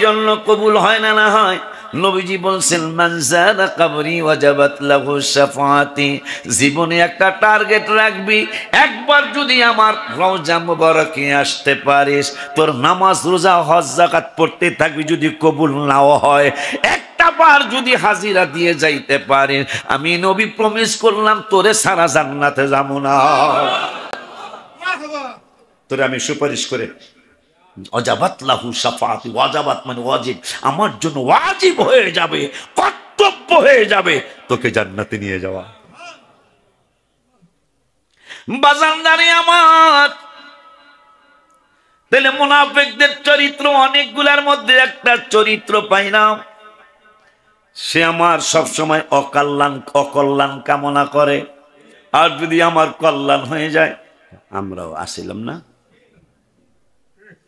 জন্য কবুল হয় না না হয়? নবীজি বলছেন মান যারা কবরি ওয়াজাবাত লাহু শাফাআতি, জীবনে একটা টার্গেট রাখবি, একবার যদি আমার রওজা মুবারকে আসতে পারিস, তোর নামাজ রোজা হজ যাকাত পড়তে থাকবি, যদি কবুল নাও হয়, একটা বার যদি হাজিরা দিয়ে যাইতে পারিস, আমি নবী প্রমিস করলাম তোরে সারা জান্নাতে যাবো না। তোরে আমি সুপারিশ করে ওয়াজাবাত লাহু শাফাআতি, ওয়াজাবাত মানে ওয়াজিব, আমার জন্য ওয়াজিব হয়ে যাবে, কর্তব্য হয়ে যাবে তোকে জান্নাতে নিয়ে যাওয়া। বাজানদারি আমার, তাহলে মুনাফিকদের চরিত্র অনেকগুলার মধ্যে একটা চরিত্র পাইলাম, সে আমার সব সময় অকল্যাণ কামনা করে, আর যদি আমার কল্যাণ হয়ে যায়, আমরাও আসিলাম না,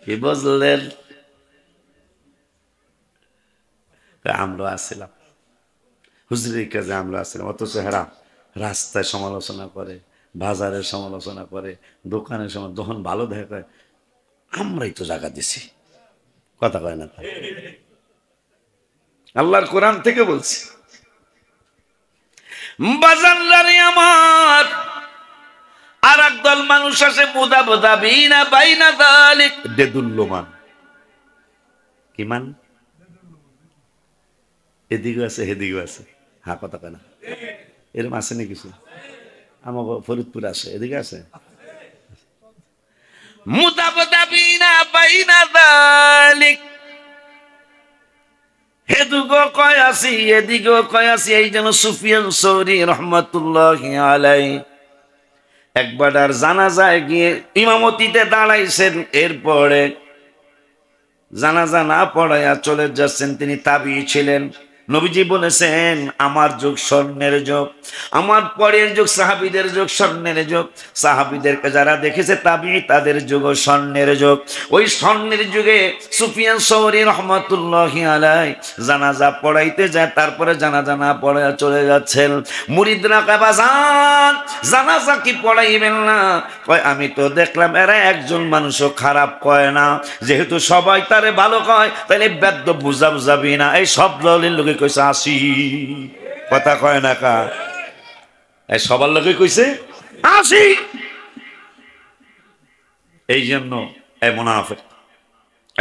কি বুঝলেন? আমরা আসছিলাম হুজুরের কাছে, আমরা আসছিলাম, অথচ হেরা রাস্তায় সমালোচনা করে, বাজারের সমালোচনা করে, দোকানের সময় যখন ভালো দেখা হয়, আমরাই তো জায়গা দিছি, কথা কয় না? আল্লাহর কোরআন থেকে বলছি। বাজানদারি আমার, আর একদল মানুষ আছে মুদাবদাবিনা বাইনা যালিক, দেদুল্যমান। কি মান? এদিকেও আছে এদিকেও আছে, হ্যাঁ কথা কয় না? এরকম আছে না কিছু? আমার ফরিদপুর আছে, এদিকে আছে মুদাবদাবিনা বাইনা যালিক, এদিকেও কয় আছি এদিকেও কয় আছি। এই যেন সুফিয়ান সৌরি রহমাতুল্লাহি আলাইহি একবার আর জানাজায় গিয়ে ইমামতিতে দাঁড়াইছেন, এরপরে জানাজা না পড়াইয়া চলে যাচ্ছেন। তিনি তাবিঈ ছিলেন। নবীজি বলেছেন আমার যুগ স্বর্ণের যুগ, আমার পরের যুগ সাহাবীদের যুগ স্বর্ণের যুগ। সাহাবীদেরকে যারা দেখেছে তাবিঈ, তাদের যুগ স্বর্ণের যুগ। ওই স্বর্ণের যুগে সুফিয়ান সৌরি রহমাতুল্লাহি আলাইহি জানাজা পড়াইতে যায়, তারপরে জানাজা না পড়াইয়া চলে যাচ্ছেন। মুরিদরা কয় বাজান জানাজা কি পড়াইবেন না? কয় আমি তো দেখলাম এরা একজন মানুষও খারাপ কয় না, যেহেতু সবাই তারে ভালো কয়, তাহলে বেদ্য বুঝাবি না। এই সব দলের লোকে কইছে আসি, কথা কয় না কা? এই সবার লোকে কইছে আসি। এই জন্য এই মুনাফিক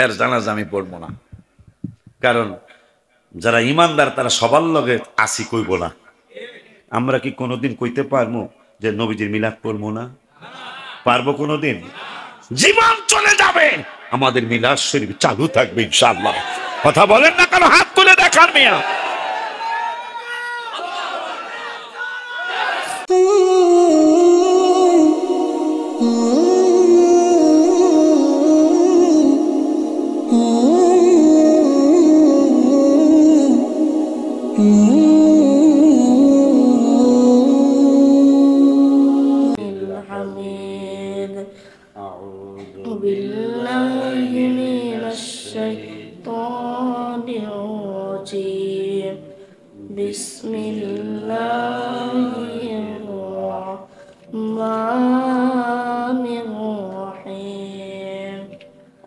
এর জানাজা আমি পড়বো না, কারণ যারা ইমানদার তারা সবার লগে আসি কইব না। আমরা কি কোনোদিন কইতে পারবো যে নবীজির মিলাদ পড়বো না? পারবো কোনোদিন? জীবন চলে যাবে, আমাদের মিলাদ শরীফ চালু থাকবে ইনশাআল্লাহ। কথা বলেন না কেন? হাত তুলে দেখান মিয়া।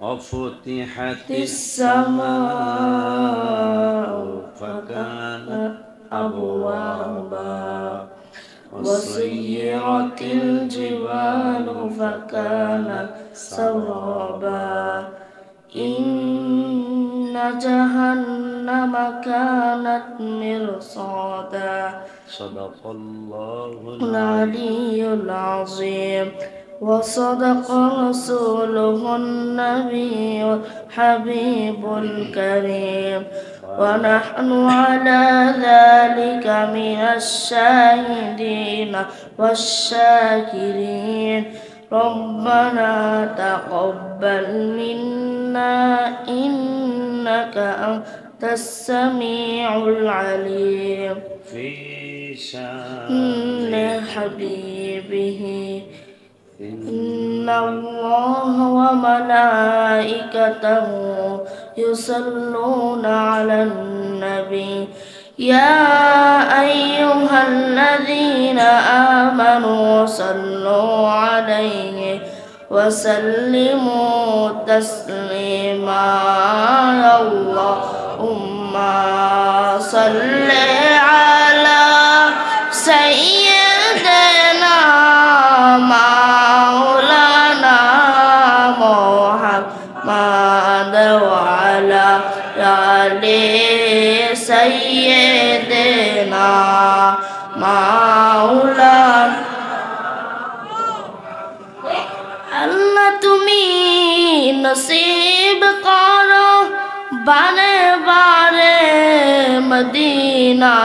وفتحت السماء فكانت أبوابا وسيرت الجبال فكانت سرابا إن جهنم كانت مرصادا صدق الله العلي العظيم وصدق رسوله النبي الحبيب الكريم ونحن على ذلك من الشاهدين والشاكرين ربنا تقبل منا إنك أنت السميع العليم في شأن حبيبه إن الله وملائكته يصلون على النبي يا أيها الذين آمنوا صلوا عليه وسلموا تسليما. الله সাল্লি আলা সাইয়্যিদিনা মাওলানা মুহাম্মাদ ওয়া আলা আলি সাইয়্যিদিনা মাওলানা। আল্লাহ তুমি নসিব করো বারে বারে মদিনা,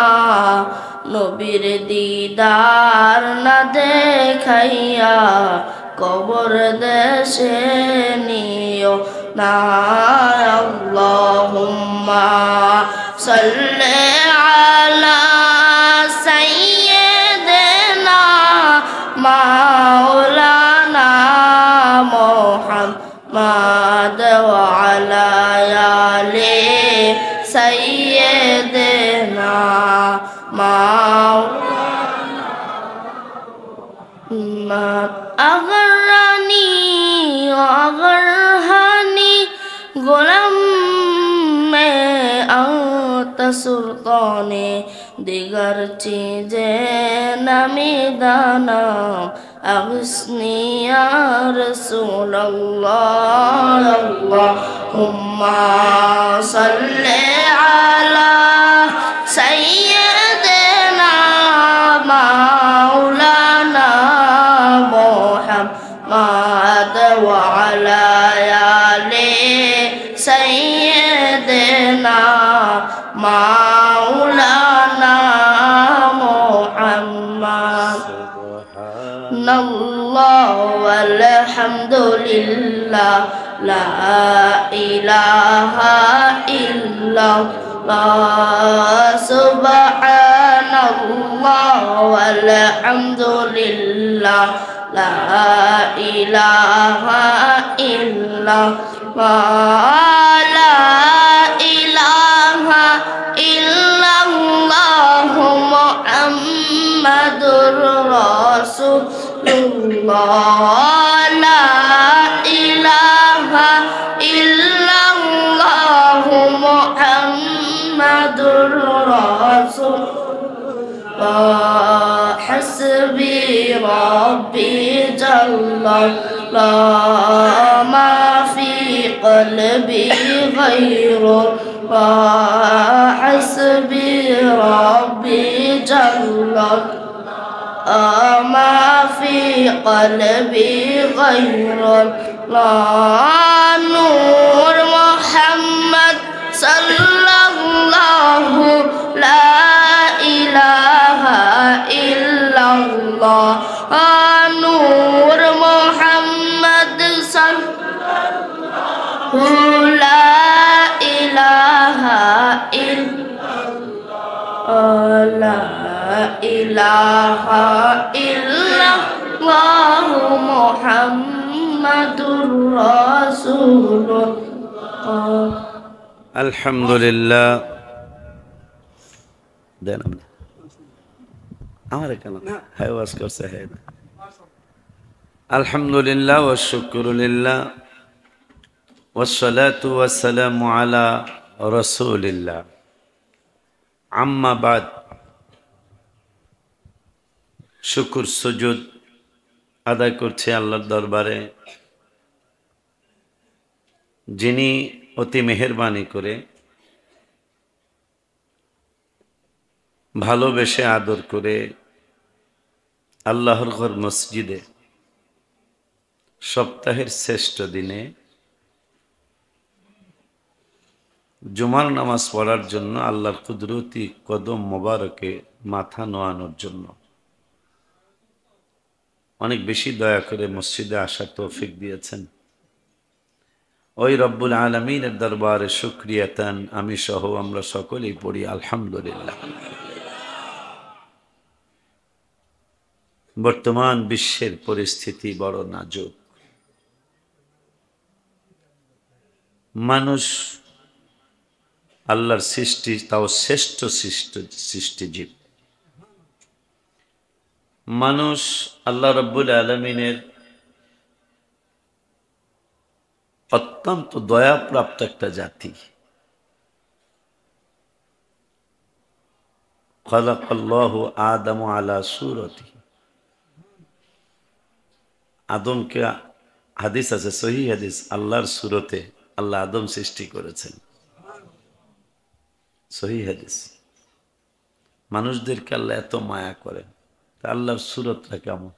নবীর দিদার না দেখাইয়া কবর দেশে নিও না। আল্লাহুম্মা সাল্লি আলা সাইয়্যিদিনা মাওলানা মুহাম্মাদ ওয়া আলা আলি সাইয়্যিদিনা মাওলানা। আগরানি আগরহানি গোলাম মে আতা সুলতানে দিগার চিজে নামি দানাম أغثني يا رسول الله اللهم صل على سيدنا مولانا محمد وعلى آل سيدنا مولانا محمد الله والحمد لله لا إله إلا الله سبحان الله والحمد لله لا إله إلا الله لا إله إلا الله محمد رسول الله لا إله إلا الله محمد رسول الله حسبي ربي جل لا ما في قلبي غير حسبي ربي جل ما في قلبي غير الله نور محمد صلى الله لا إله إلا الله نور محمد صلى الله لا إله إلا الله لا إله إلا الله محمد رسول الله الحمد لله দেন আমার কেন হাই ওয়াজ করছে হে আলহামদুলিল্লাহ ওয়া শুকরুলিল্লাহ ওয়াসসালাতু ওয়াসসালামু আলা রাসূলিল্লাহ আম্মা বাদ। শুকর সুজুদ আদায় করছে আল্লাহর দরবারে, যিনি অতি মেহেরবানি করে ভালোবেসে আদর করে আল্লাহর ঘর মসজিদে সপ্তাহের শ্রেষ্ঠ দিনে জুমার নামাজ পড়ার জন্য আল্লাহর কুদরতি কদম মোবারকে মাথা নোয়ানোর জন্য অনেক বেশি দয়া করে মসজিদে আসার তৌফিক দিয়েছেন। ওই রব্বুল আলামিনের দরবারে শুকরিয়াতান আমি সহ আমরা সকলেই পড়ি আলহামদুলিল্লাহ। বর্তমান বিশ্বের পরিস্থিতি বড় নাজুক। মানুষ আল্লাহর সৃষ্টি, তাও শ্রেষ্ঠ সৃষ্টিজীব। মানুষ আল্লাহ রব্বুল আলামিনের অত্যন্ত দয়াপ্রাপ্ত একটা জাতি। খালাকাল্লাহু আদম আলা সূরতি, আদমকে, হাদিস আছে সহিহ হাদিস, আল্লাহর সূরতে আল্লাহ আদম সৃষ্টি করেছেন, সহিহ হাদিস। মানুষদেরকে আল্লাহ এত মায়া করেন, তা আল্লাহর সূরতটা কেমন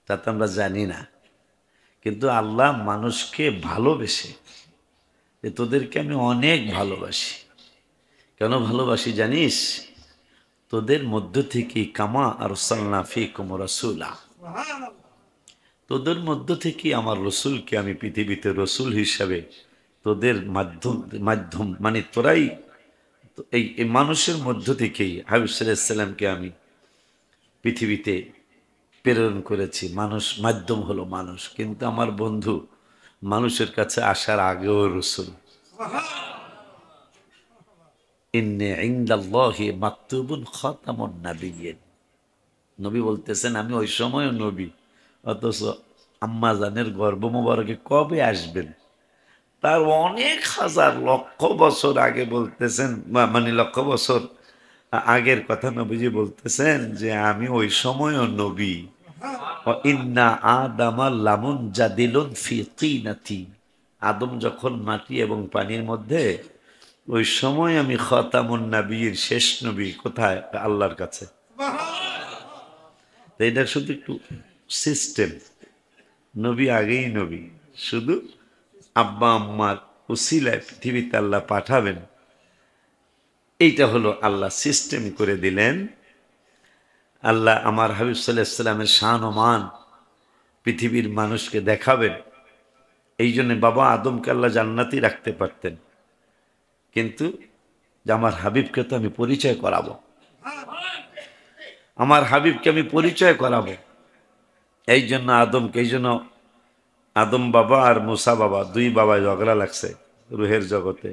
তা তো আমরা জানি না, কিন্তু আল্লাহ মানুষকে ভালোবেসে যে তোদেরকে আমি অনেক ভালোবাসি। কেন ভালোবাসি জানিস? তোদের মধ্য থেকে কামা আরসালনা ফীকুম রাসূলা, তোদের মধ্য থেকে আমার রসুলকে আমি পৃথিবীতে রসুল হিসাবে তোদের মাধ্যম মানে তোরাই এই মানুষের মধ্য থেকেই হাবিব সাল্লাল্লাহু আলাইহি সাল্লামকে আমি পৃথিবীতে প্রেরণ করেছি। মানুষ মাধ্যম হলো মানুষ, কিন্তু আমার বন্ধু মানুষের কাছে আসার আগেও রসুল। ইন্নী ইনদাল্লাহি মাকতুবুন খাতামুন নাবিয়্যিন, নবী বলতেছেন আমি ওই সময়ও নবী, অথচ আম্মা জানের গর্ভ মোবারকে কবে আসবেন তার অনেক হাজার লক্ষ বছর আগে বলতেছেন, মানে লক্ষ বছর আগের কথা নবীজি বলতেছেন যে আমি ওই সময়ও নবী। ইন্না আদামা লামুন জাদিলুন ফি তিনাতি, আদম যখন মাটি এবং পানির মধ্যে, ওই সময় আমি খাতামুন নবীর শেষ নবী। কোথায়? আল্লাহর কাছে। এটা শুধু একটু সিস্টেম, নবী আগেই নবী, শুধু আব্বা আম্মার উসিলায় পৃথিবীতে আল্লাহ পাঠাবেন, এইটা হলো আল্লাহ সিস্টেম করে দিলেন। আল্লাহ আমার হাবিব সাল্লাল্লাহু আলাইহি সাল্লামের শান ও মান পৃথিবীর মানুষকে দেখাবেন। এই জন্য বাবা আদমকে আল্লাহ জান্নাতেই রাখতে পারতেন, কিন্তু যে আমার হাবিবকে তো আমি পরিচয় করাবো, আমার হাবিবকে আমি পরিচয় করাবো, এই জন্য আদমকে, এই জন্য আদম বাবা আর মুসা বাবা, দুই বাবায় ঝগড়া লাগছে রুহের জগতে।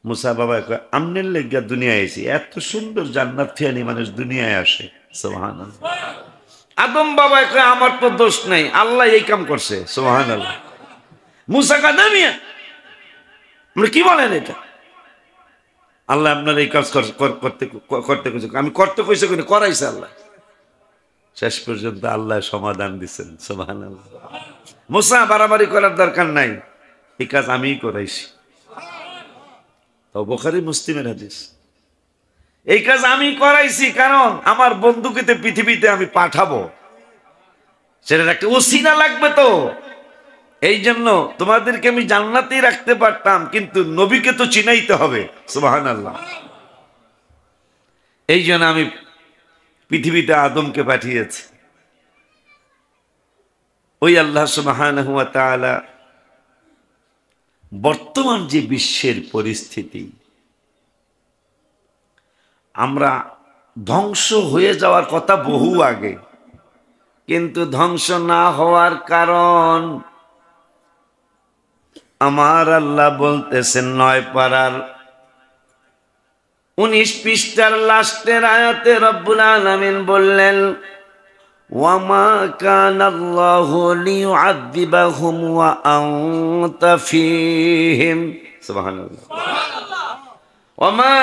মুসা বাবা আমনের লেগা দুনিয়ায় এসে, এত সুন্দর জান্নাত ফিয়ানি মানুষ দুনিয়ায় আসে, সুবহানাল্লাহ। আদম বাবা কয় আমার তো দোষ নাই, আল্লাহ এই কাম করছে, সুবহানাল্লাহ। মুসা কা নামিয়া, আপনি কি বলেন এটা? আল্লাহ আপনার এই কাজ করতে কইছে, আমি করতে কইছে কিন্তু করাইছে আল্লাহ। শেষ পর্যন্ত আল্লাহ সমাধান দিচ্ছেন, সুবহানাল্লাহ। মুসা বাড়াবাড়ি করার দরকার নাই, এই কাজ আমিই করাইছি। তো বুখারী মুসলিমের হাদিস, এই কাজ আমি করাইছি, কারণ আমার বন্ধুকে পৃথিবীতে আমি পাঠাবো, সেটার একটা ওসিলা লাগবে। তো এই জন্য তোমাদেরকে আমি জান্নাতেই রাখতে পারতাম, কিন্তু নবীকে তো চিনাইতে হবে, সুবহানাল্লাহ। এই জন্য আমি পৃথিবীতে আদমকে পাঠিয়েছি। ওই আল্লাহ সুবহানাহু ওয়া তাআলা বর্তমান যে বিশ্বের পরিস্থিতি, আমরা ধ্বংস হয়ে যাওয়ার কথা বহু আগে, কিন্তু ধ্বংস না হওয়ার কারণ আমার আল্লাহ বলতেছেন ৯ পারার ১৯ পৃষ্ঠার লাস্টের আয়াতে রব্বুল আলামিন বললেন ওয়ামা কানাল্লাহু লিয়ুআযিবাহুম ওয়া আনতা ফীহিম, সুবহানাল্লাহ। ওয়ামা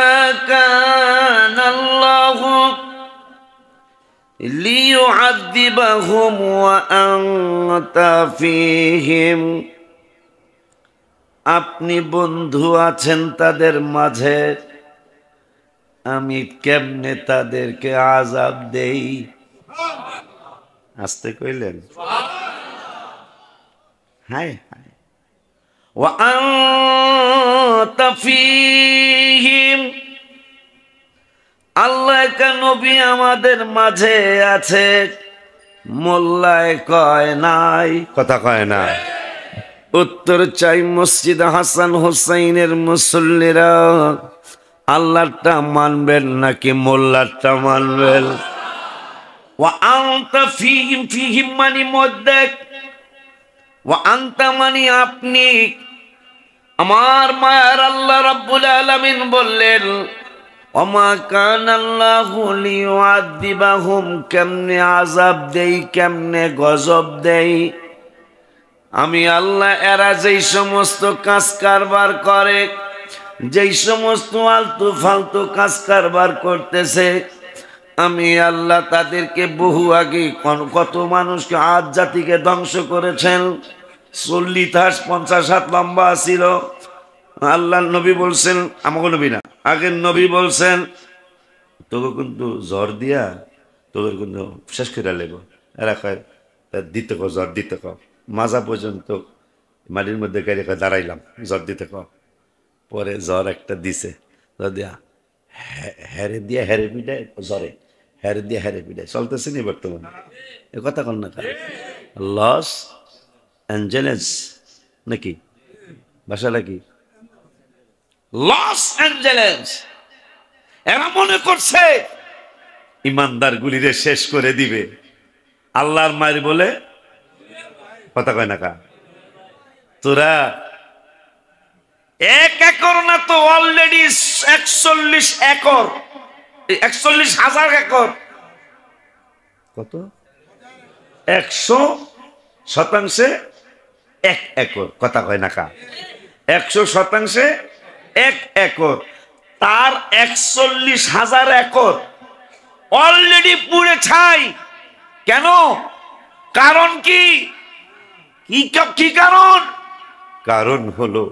কানাল্লাহু লিয়ুআযিবাহুম ওয়া আনতা ফীহিম, আপনি বন্ধু আছেন তাদের মাঝে, আমি কেমনে তাদেরকে আযাব দেই। আসতে কইলেন, হায় হায়। ওয়া আনতা ফীহিম, আল্লাহ কা নবী আমাদের মাঝে আছে, মোল্লায় কয় নাই, কথা কয় না। উত্তর চাই মসজিদ হাসান হোসাইনের মুসল্লিরা আল্লাহটা মানবেন নাকি মোল্লারটা মানবেন? ওয়া আনতা ফীহিম, ফীহিম মানে মধ্যে, ওয়া আনতা মানে আপনি। আমার মায়ার আল্লাহ রাব্বুল আলামিন বললেন ওমা কানাল্লাহু লিয়ুআযিবাহুম, কেমনে আযাব দেই, কেমনে গজব দেই আমি আল্লাহ। এরা যেই সমস্ত কাজ কারবার করে যেই সমস্ত আলতু ফালতু কাজ কারবার করতেছে, আমি আল্লাহ তাদেরকে বহু আগে কত মানুষকে আজ জাতিকে ধ্বংস করেছেন। 40 হাত 50 হাত লম্বা ছিল। আল্লাহ নবী বলছেন, আমাকে নবী না, আগের নবী বলছেন, তোকে কিন্তু জ্বর দিয়া তোকে কিন্তু শেষ করে লেব। এরা কয় দিতে ক, জ্বর দিতে ক। মাজা পর্যন্ত মাটির মধ্যে গাড়ি দাঁড়াইলাম, জ্বর দিতে ক। পরে জ্বর একটা দিছে, জ্বর দিয়া হ্যারে দিয়া হ্যারে পিটায়, জ্বরে হ্যারে দিয়া হ্যারে পিটায় চলতেছে নি বর্তমানে। এ কথা কন না। লস অ্যাঞ্জেলেস নাকি ভাষাটা কি? Los Angeles. এরা মনে করছে ইমানদার গুলিরে শেষ করে দিবে। আল্লাহর মায়ের বলে কথা কয় না কা। তোরা 1 একর না তো অলরেডি 41 একর, 41,000 একর। কত? 100% 1 একর। কথা কয় না কা। 100% 1 একর। তার 41,000 একর অলরেডি পুড়ে ছাই। কেন? কারণ কি? কি কারণ? কারণ হলো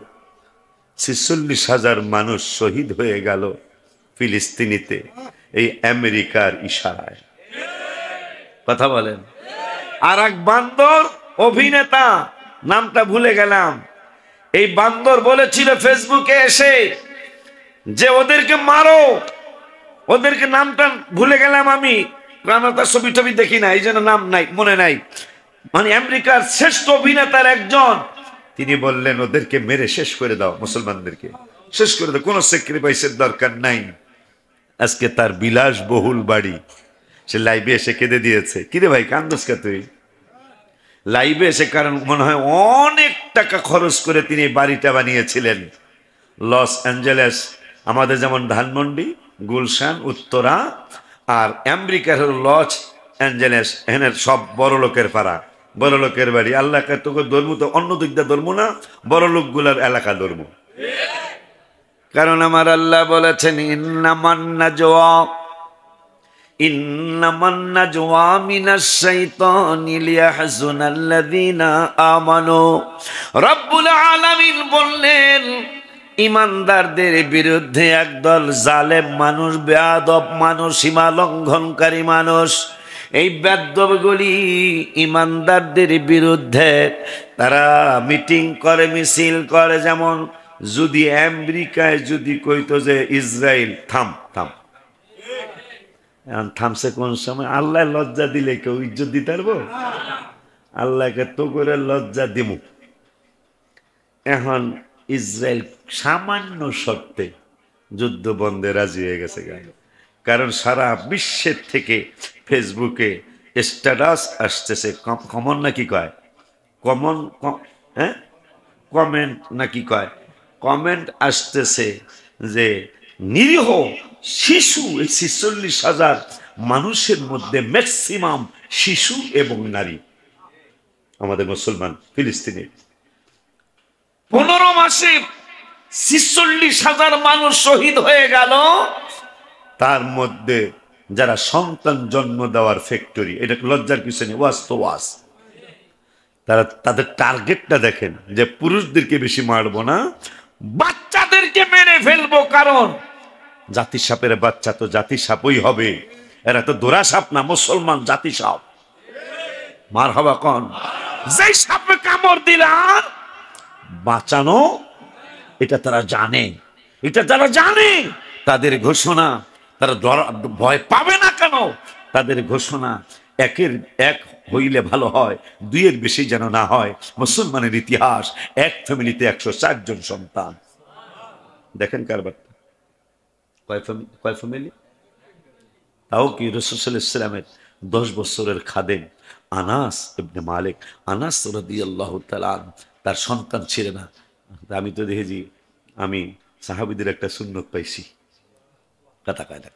46,000 মানুষ শহীদ হয়ে গেল ফিলিস্তিনিতে এই আমেরিকার ইশারায়। কথা বলেন। আর এক বান্দর অভিনেতা, নামটা ভুলে গেলাম, এই বান্দর বলেছিল ফেসবুকে এসে যে ওদেরকে মারো, ওদেরকে নামটা ভুলে গেলাম আমি, কারণ তার ছবি টবি দেখি না, এই জন্য নাম নাই, মনে নাই। মানে আমেরিকার শ্রেষ্ঠ অভিনেতার একজন, তিনি বললেন ওদেরকে মেরে শেষ করে দাও, মুসলমানদেরকে শেষ করে দাও, কোনো স্যাক্রিফাইসের দরকার নাই। আজকে তার বিলাস বহুল বাড়ি, সে লাইভে এসে কেঁদে দিয়েছে। কিরে ভাই কান্দোস কে তুই? লাইভে এসে, কারণ মনে হয় অনেক টাকা খরচ করে তিনি বাড়িটা বানিয়েছিলেন। লস অ্যাঞ্জেলেস আমাদের যেমন ধানমন্ডি, গুলশান, উত্তরা, আর আমেরিকার হল লস অ্যাঞ্জেলেস। এখানে সব বড় লোকের পাড়া, বড় লোকের বাড়ি। আল্লাহকে তোকে ধর্ম তো অন্য দিক দিয়ে ধর্ম না, বড় লোকগুলার এলাকা ধর্ম। কারণ আমার আল্লাহ বলেছেন ইন্নামান নাজওয়া মিনাশ শাইতানি লিয়াহজুনাল্লাযীনা আমানু। রব্বুল আলামিন বললেন ইমানদারদের বিরুদ্ধে একদল জালেম মানুষ, বেয়াদব মানুষ, সীমা লঙ্ঘনকারী মানুষ, এই বেয়াদবগুলি ইমানদারদের বিরুদ্ধে তারা মিটিং করে, মিছিল করে। যেমন যদি আমেরিকায় যদি কইতো যে ইসরায়েল থাম থাম, এখন থামছে কোন সময়? আল্লাহ লজ্জা দিলে কেউ ইজ্জত দিতে পারবো? আল্লাহকে তো করে লজ্জা দিব। এখন ইসরায়েল সামান্য শর্তে যুদ্ধ বন্ধে রাজি হয়ে গেছে, কারণ সারা বিশ্বের থেকে ফেসবুকে স্ট্যাটাস আসতেছে, কমন নাকি কয়, কমন, হ্যাঁ কমেন্ট নাকি কয়, কমেন্ট আসতেছে যে নিরীহ শিশু, এই 46,000 মানুষের মধ্যে ম্যাক্সিমাম শিশু এবং নারী, আমাদের মুসলমান ফিলিস্তিনের। 15 মাসে 46,000 মানুষ শহীদ হয়ে গেল। তার মধ্যে যারা সন্তান জন্ম দেওয়ার ফ্যাক্টরি, এটা লজ্জার কিছু নেই, ওয়াজ তো ওয়াজ। তারা তাদের টার্গেটটা দেখেন যে পুরুষদেরকে বেশি মারবো না, বাচ্চাদেরকে মেরে ফেলবো। কারণ জাতি সাপের বাচ্চা তো জাতি সাপই হবে, এরা তো দোরা সাপ না, মুসলমান জাতি সাপ। মার হবা কন, যেই সাপে কামড় দিলাম বাঁচানো, এটা তারা জানে, এটা যারা জানে তাদের ঘোষণা, তারা ভয় পাবে না কেন? তাদের ঘোষণা একের এক হইলে ভালো হয়, 2-এর বেশি যেন না হয়। মুসলমানের ইতিহাস, এক ফ্যামিলিতে 104 জন সন্তান। দেখেন কারবার কয় ফ্যামিলি? তাও কি রাসূল সাল্লাল্লাহু আলাইহি ওয়াসাল্লামের 10 বছরের খাদেম আনাস ইবনে মালিক, আনাস রাদিয়াল্লাহু তাআলা, তার সন্তান ছিল না। আমি তো দেখেছি, আমি সাহাবীদের একটা সুন্নত পাইছি, কথা কয় না।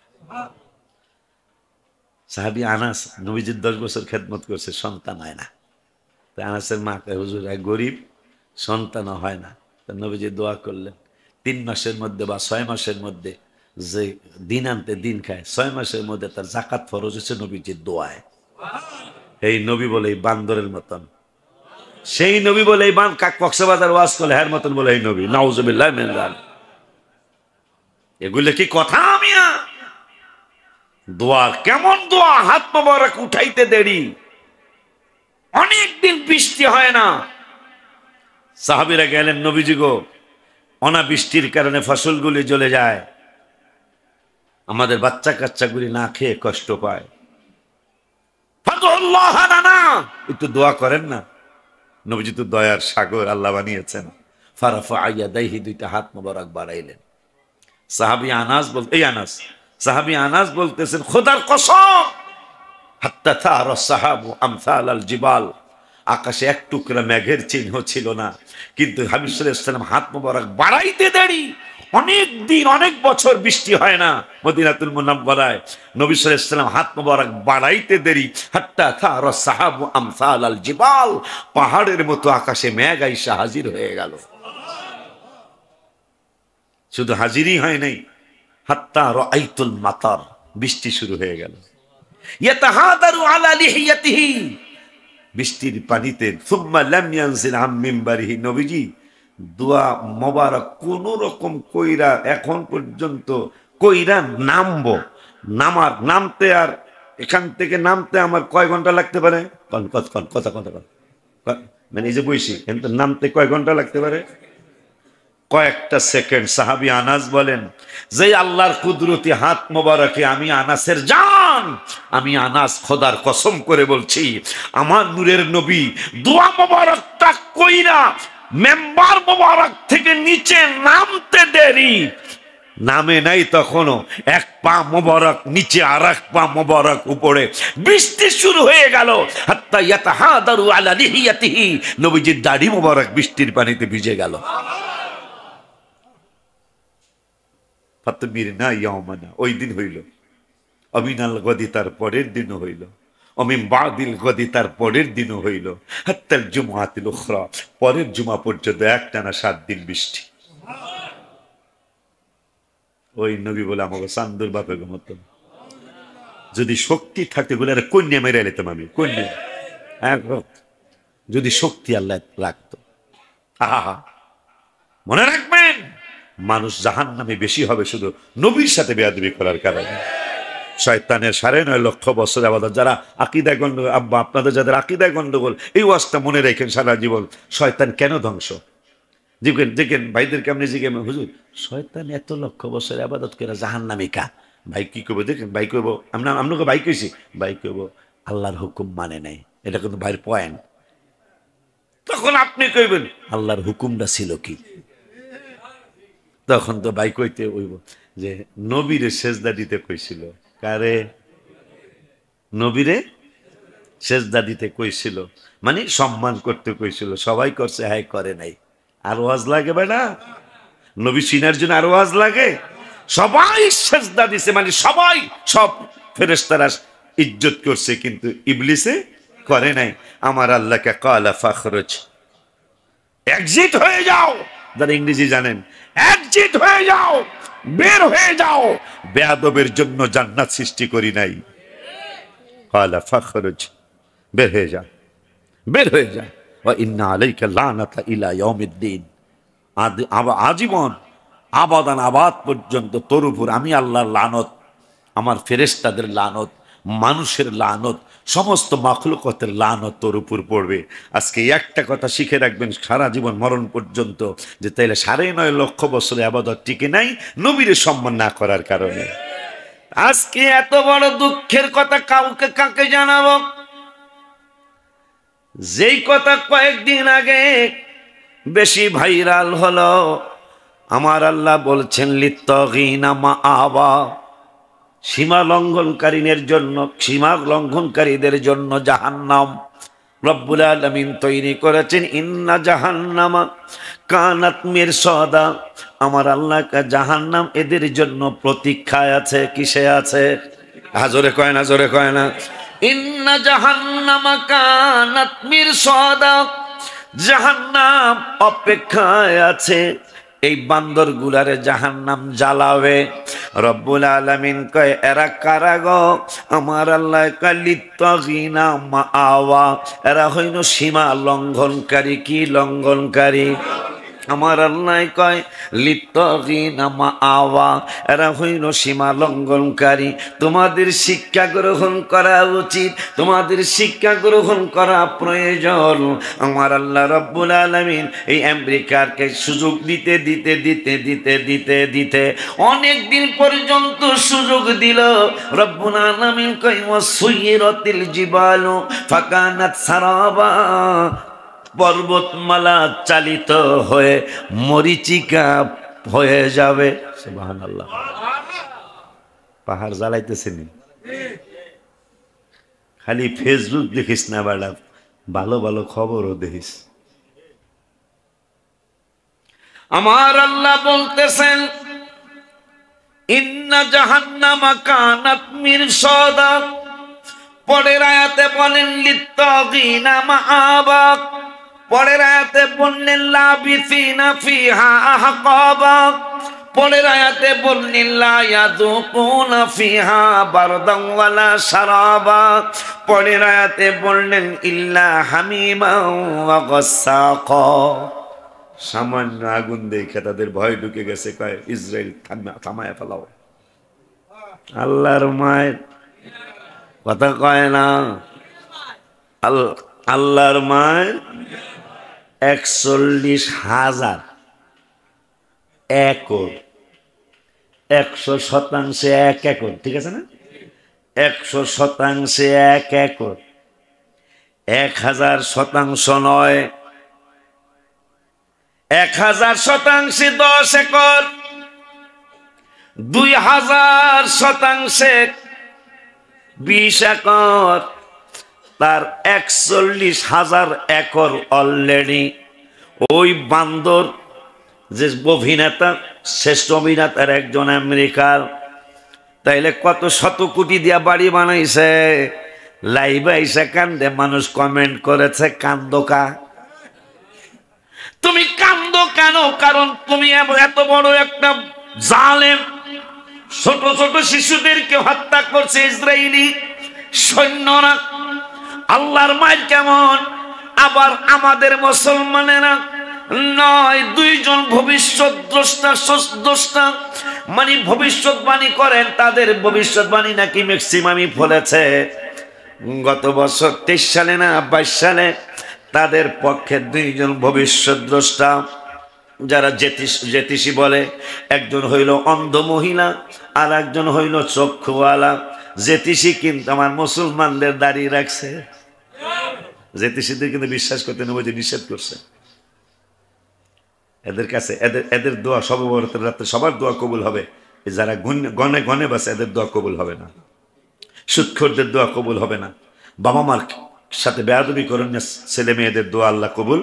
সাহাবী আনাস নবীজির 10 বছর খেদমত করছে, সন্তান হয় না। তা আনাসের মা কয় হুজুর এক গরিব, সন্তানও হয় না। তা নবীজি দোয়া করলেন, 3 মাসের মধ্যে বা 6 মাসের মধ্যে যে দিন আনতে দিন খায়, 6 মাসের মধ্যে তার যাকাত ফরজ হচ্ছে নবীজির দোয়ায়। এই নবী বলে এই বান্দরের মতন, সেই নবী বলে এই কক্সবাজার ওয়াজ করলে হ্যার মতন বলে এই নবী, নাউজুবিল্লাহ মিন যালিক। এগুলো কি কথা? মিয়া দোয়া কেমন দোয়া, হাত মোবারক উঠাইতে দেরি, অনেকদিন বৃষ্টি হয় না। সাহাবীরা গেলেন, নবীজি গো অনাবৃষ্টির কারণে ফসলগুলি জ্বলে যায়, আমাদের বাচ্চা কাচ্চাগুলি না খেয়ে কষ্ট পায়, ফাদুল্লাহ লানা, একটু দোয়া করেন না। নবীজি তো দয়ার সাগর, আল্লাহ বানিয়েছেন। ফারাফা ইয়াদাইহি, দুইটা হাত মোবারক বাড়াইলেন। সাহাবী আনাস বলতেছেন, খোদার কসম, হাত্তা তারা সাহাবু আমসাল আল জিবাল, আকাশে এক টুকরা মেঘের চিহ্ন ছিল না, কিন্তু হাবিব সাল্লাল্লাহু আলাইহি ওয়াসাল্লাম হাত মোবারক বাড়াইতে দেরি, অনেক দিন অনেক বছর বৃষ্টি হয় না মদিনাতুল মুনাওয়ারায়, নবী সাল্লাল্লাহু আলাইহি ওয়াসাল্লাম হাত মোবারক বাড়াইতে দেরি, হাত্তা তারা সাহাবু আমসাল আল জিবাল, পাহাড়ের মতো আকাশে মেঘ আইসা হাজির হয়ে গেল। শুধু হাজিরই হয় নাই, হাত্তা রাআইতুল মাতার, বৃষ্টি শুরু হয়ে গেল। ইয়াতাহাদারু আলা লিহিয়াতিহি, বৃষ্টির পানিতে, সুম্মা লাম ইয়ানজিল আম মিম্বারিহি, নবীজি দোয়া মোবারক কোন রকম কইরা এখন পর্যন্ত কইরা নামতে, আর এখান থেকে নামতে আমার কয় ঘন্টা লাগতে পারে? কথা মানে এই যে বইছি কিন্তু নামতে কয় ঘন্টা লাগতে পারে? কয়েকটা সেকেন্ড। সাহাবী আনাস বলেন, যে আল্লাহর কুদরতি হাত মোবারকে আমি আনাসের জান, আমি আনাস খোদার কসম করে বলছি, আমার নূরের নবী দোয়া মোবারকটা কইরা মেম্বার মোবারক থেকে নিচে নামতে দেরি, নামে নাই তখনও, এক পা মোবারক নিচে আর এক পা মোবারক উপরে, বৃষ্টি শুরু হয়ে গেল। হাত্তা ইয়াতাহাদারু আলা লিহিয়াতিহি, নবীজির দাড়ি মোবারক বৃষ্টির পানিতে ভিজে গেল। ফাতমিরনা ইয়াওমানা, ওই দিন হইল। অমিনাল গদি, তার পরের দিনও হইল। অমিন বাদিল গদি, তার পরের দিনও হইল। হাত্তাল জুমআতিল উখরা, পরের জুমা পর্যন্ত একটানা 7 দিন বৃষ্টি। ওই নবী বলে আমাকে চান্দুর বাপের মতন, যদি শক্তি থাকতে বলে আরে কন্যা মেরে এলাম আমি, কন্যা যদি শক্তি আল্লাহ রাখতো। আহা, মনে রাখবেন মানুষ জাহান্নামে বেশি হবে শুধু নবীর সাথে বেয়াদবি করার কারণে। শয়তানের 9.5 লক্ষ বছর আবাদত, যারা আকীদায় গন্ডগোল, আব্বা আপনাদের যাদের আকীদায় গন্ডগোল, এই ওয়াজটা মনে রাখেন সারা জীবন। শয়তান কেন ধ্বংস? দেখেন ভাইদেরকে আপনি জিজ্ঞেস, হুজুর শয়তান এত লক্ষ বছর আবাদত করে জাহান্নামী কা? ভাই কি করবো? দেখেন ভাই কইব, আপনাকে ভাই কইছি, ভাই কইব আল্লাহর হুকুম মানে নাই। এটা কিন্তু ভাইয়ের পয়েন্ট। তখন আপনি কইবেন আল্লাহর হুকুমটা ছিল কি? তখন তো ভাই কইতে হইব যে নবীরে সেজদা দিতে কইছিল। কারে? নবীরে সেজদা দিতে কইছিল, মানে সম্মান করতে কইছিল। সবাই করছে, হ্যাঁ করে নাই। আর ওয়াজ লাগে বেটা? নবী চিনার জন্য আর ওয়াজ লাগে? সবাই সেজদা দিছে, মানে সবাই, সব ফেরেশতারা ইজ্জত করছে, কিন্তু ইবলিসে করে নাই। আমার আল্লাহকে কালা ফাখরুজ, এক্সিট হয়ে যাও। যারা ইংরেজি জানেন, এক্সিট হয়ে যাও, বের হয়ে যাও, বেয়াদবের জন্য জান্নাত সৃষ্টি করি নাই। কালা ফাখরুজ, বের হয়ে যা, বের হয়ে যা। ওয়া ইন্না আলাইকা লানাতা ইলা ইয়াউমিদ্দিন, আজীবন আবাদান আবাদ পর্যন্ত তোর উপর আমি আল্লাহর লানত, আমার ফেরেশতাদের লানত, মানুষের লানত, সমস্ত মাখলুকাতের লানত তোর উপর পড়বে। আজকে একটা কথা শিখে রাখবেন সারা জীবন মরণ পর্যন্ত, যে তাইলে 9.5 লক্ষ বছরে আবাদত টিকে নাই নবীর সম্মান না করার কারণে। আজকে এত বড় দুঃখের কথা কাকে জানাবো? যেই কথা কয়েকদিন আগে বেশি ভাইরাল হলো, আমার আল্লাহ বলছেন লিত্তাগিনা মাআবা, সীমা লঙ্ঘনকারীদের জন্য জাহান্নাম রব্বুল আলামিন তৈরি করেছেন। ইন্না জাহান্নামা কানাত মিরসাদা, আমার আল্লাহ জাহান্নাম এদের জন্য প্রতীক্ষায় আছে। কিসে আছে? জোরে কয় না, জোরে কয় না। ইন্না জাহান্নামা কানাত মিরসাদা, জাহান্নাম অপেক্ষায় আছে এই বান্দর গুলারে জাহান্নাম জ্বালাবে। রব্বুল আলামিন কয় এরা কারা গো? আমার আল্লাহ কয় লিত্তাগিনা মাআওয়া, এরা হইল সীমা লঙ্ঘনকারী। কি লঙ্ঘনকারী? আমার আল্লাহ কয় লিত্তাগিনা মাআওয়া, এরা হইল সীমা লঙ্ঘনকারী। তোমাদের শিক্ষা গ্রহণ করা উচিত, তোমাদের শিক্ষা গ্রহণ করা প্রয়োজন। আমার আল্লাহ রব্বুল আলামিন এই আমেরিকাকে সুযোগ দিতে দিতে দিতে দিতে দিতে দিতে অনেক দিন পর্যন্ত সুযোগ দিল। রব্বুল আলামিন কয় ওয়াসুইরাতিল জিবালু ফাকানাত সারাবা, পর্বতমালা চালিত হয়ে মরিচিকা হয়ে যাবে। সুবহানাল্লাহ। পাহাড় জ্বালাইতেছেন, খালি ফেসবুক দেখিস না বাড়া, ভালো ভালো খবরও দেখিস। আমার আল্লাহ বলতেছেন ইন্না জাহান্নামা কানাত মিরসাদা। পরের আয়াতে বলেন লিত্তাগিনা মাআবা, পরের আয়াতে বললেন লাবিসিনা ফিহা আহকাবা, পরের আয়াতে বললেন লা ইয়াযুকুনা ফিহা বারদান ওয়ালা শারাবা, পরের আয়াতে বললেন ইল্লা হামিমান ওয়া গাসসাকা। সামান্য আগুন দেখে তাদের ভয় ঢুকে গেছে, কয় ইসরায়েল থামায় ফেলাও। আল্লাহর মায়ের কথা কয় না, আল্লাহর মায়ের ৪১,০০০ একর, ১০০% ১ একর, ঠিক আছে না? ১০০% ১ একর, ১০০০% নয়, ১০০০% ১০ একর, ২০০০% ২০ একর, তার ৪১,০০০ একর অলরেডি। ওই বান্দর যে অভিনেতা, শ্রেষ্ঠ অভিনেতার একজন আমেরিকার, তাইলে কত শত কোটি দিয়া বাড়ি বানাইছে। লাইভে আইসা কান্দে, মানুষ কমেন্ট করেছে কান্দোকা। তুমি কান্দো কেন? কারণ তুমি এত বড় একটা জালেম, ছোট ছোট শিশুদেরকে হত্যা করছে ইসরায়েলি সৈন্যরা। আল্লাহর মায়ের কেমন? আবার আমাদের মুসলমানেরা ৯-২ ভবিষ্যৎ দ্রষ্টা মানে ভবিষ্যৎবাণী করেন, তাদের ভবিষ্যৎবাণী নাকি ম্যাক্সিমামই ফলেছে। গত বছর ২৩ সালে না ২২ সালে তাদের পক্ষে ২ ভবিষ্যৎ দ্রষ্টা, যারা জ্যোতিষী বলে, একজন হইল অন্ধ মহিলা আর একজন হইল চক্ষুওয়ালা। জ্যোতিষী কিন্তু আমার মুসলমানদের দাঁড়িয়ে রাখছে। জ্যোতিষীদের কিন্তু বিশ্বাস করতে নেব যে নিষেধ করছে। এদের কাছে এদের দোয়া সবে বরাতের রাতে সবার দোয়া কবুল হবে, যারা গনে গনে বাসে এদের দোয়া কবুল হবে না। সুদখোরদের দোয়া কবুল হবে না। বাবা মার সাথে বেয়াদবি করেন না, ছেলে মেয়েদের দোয়া আল্লাহ কবুল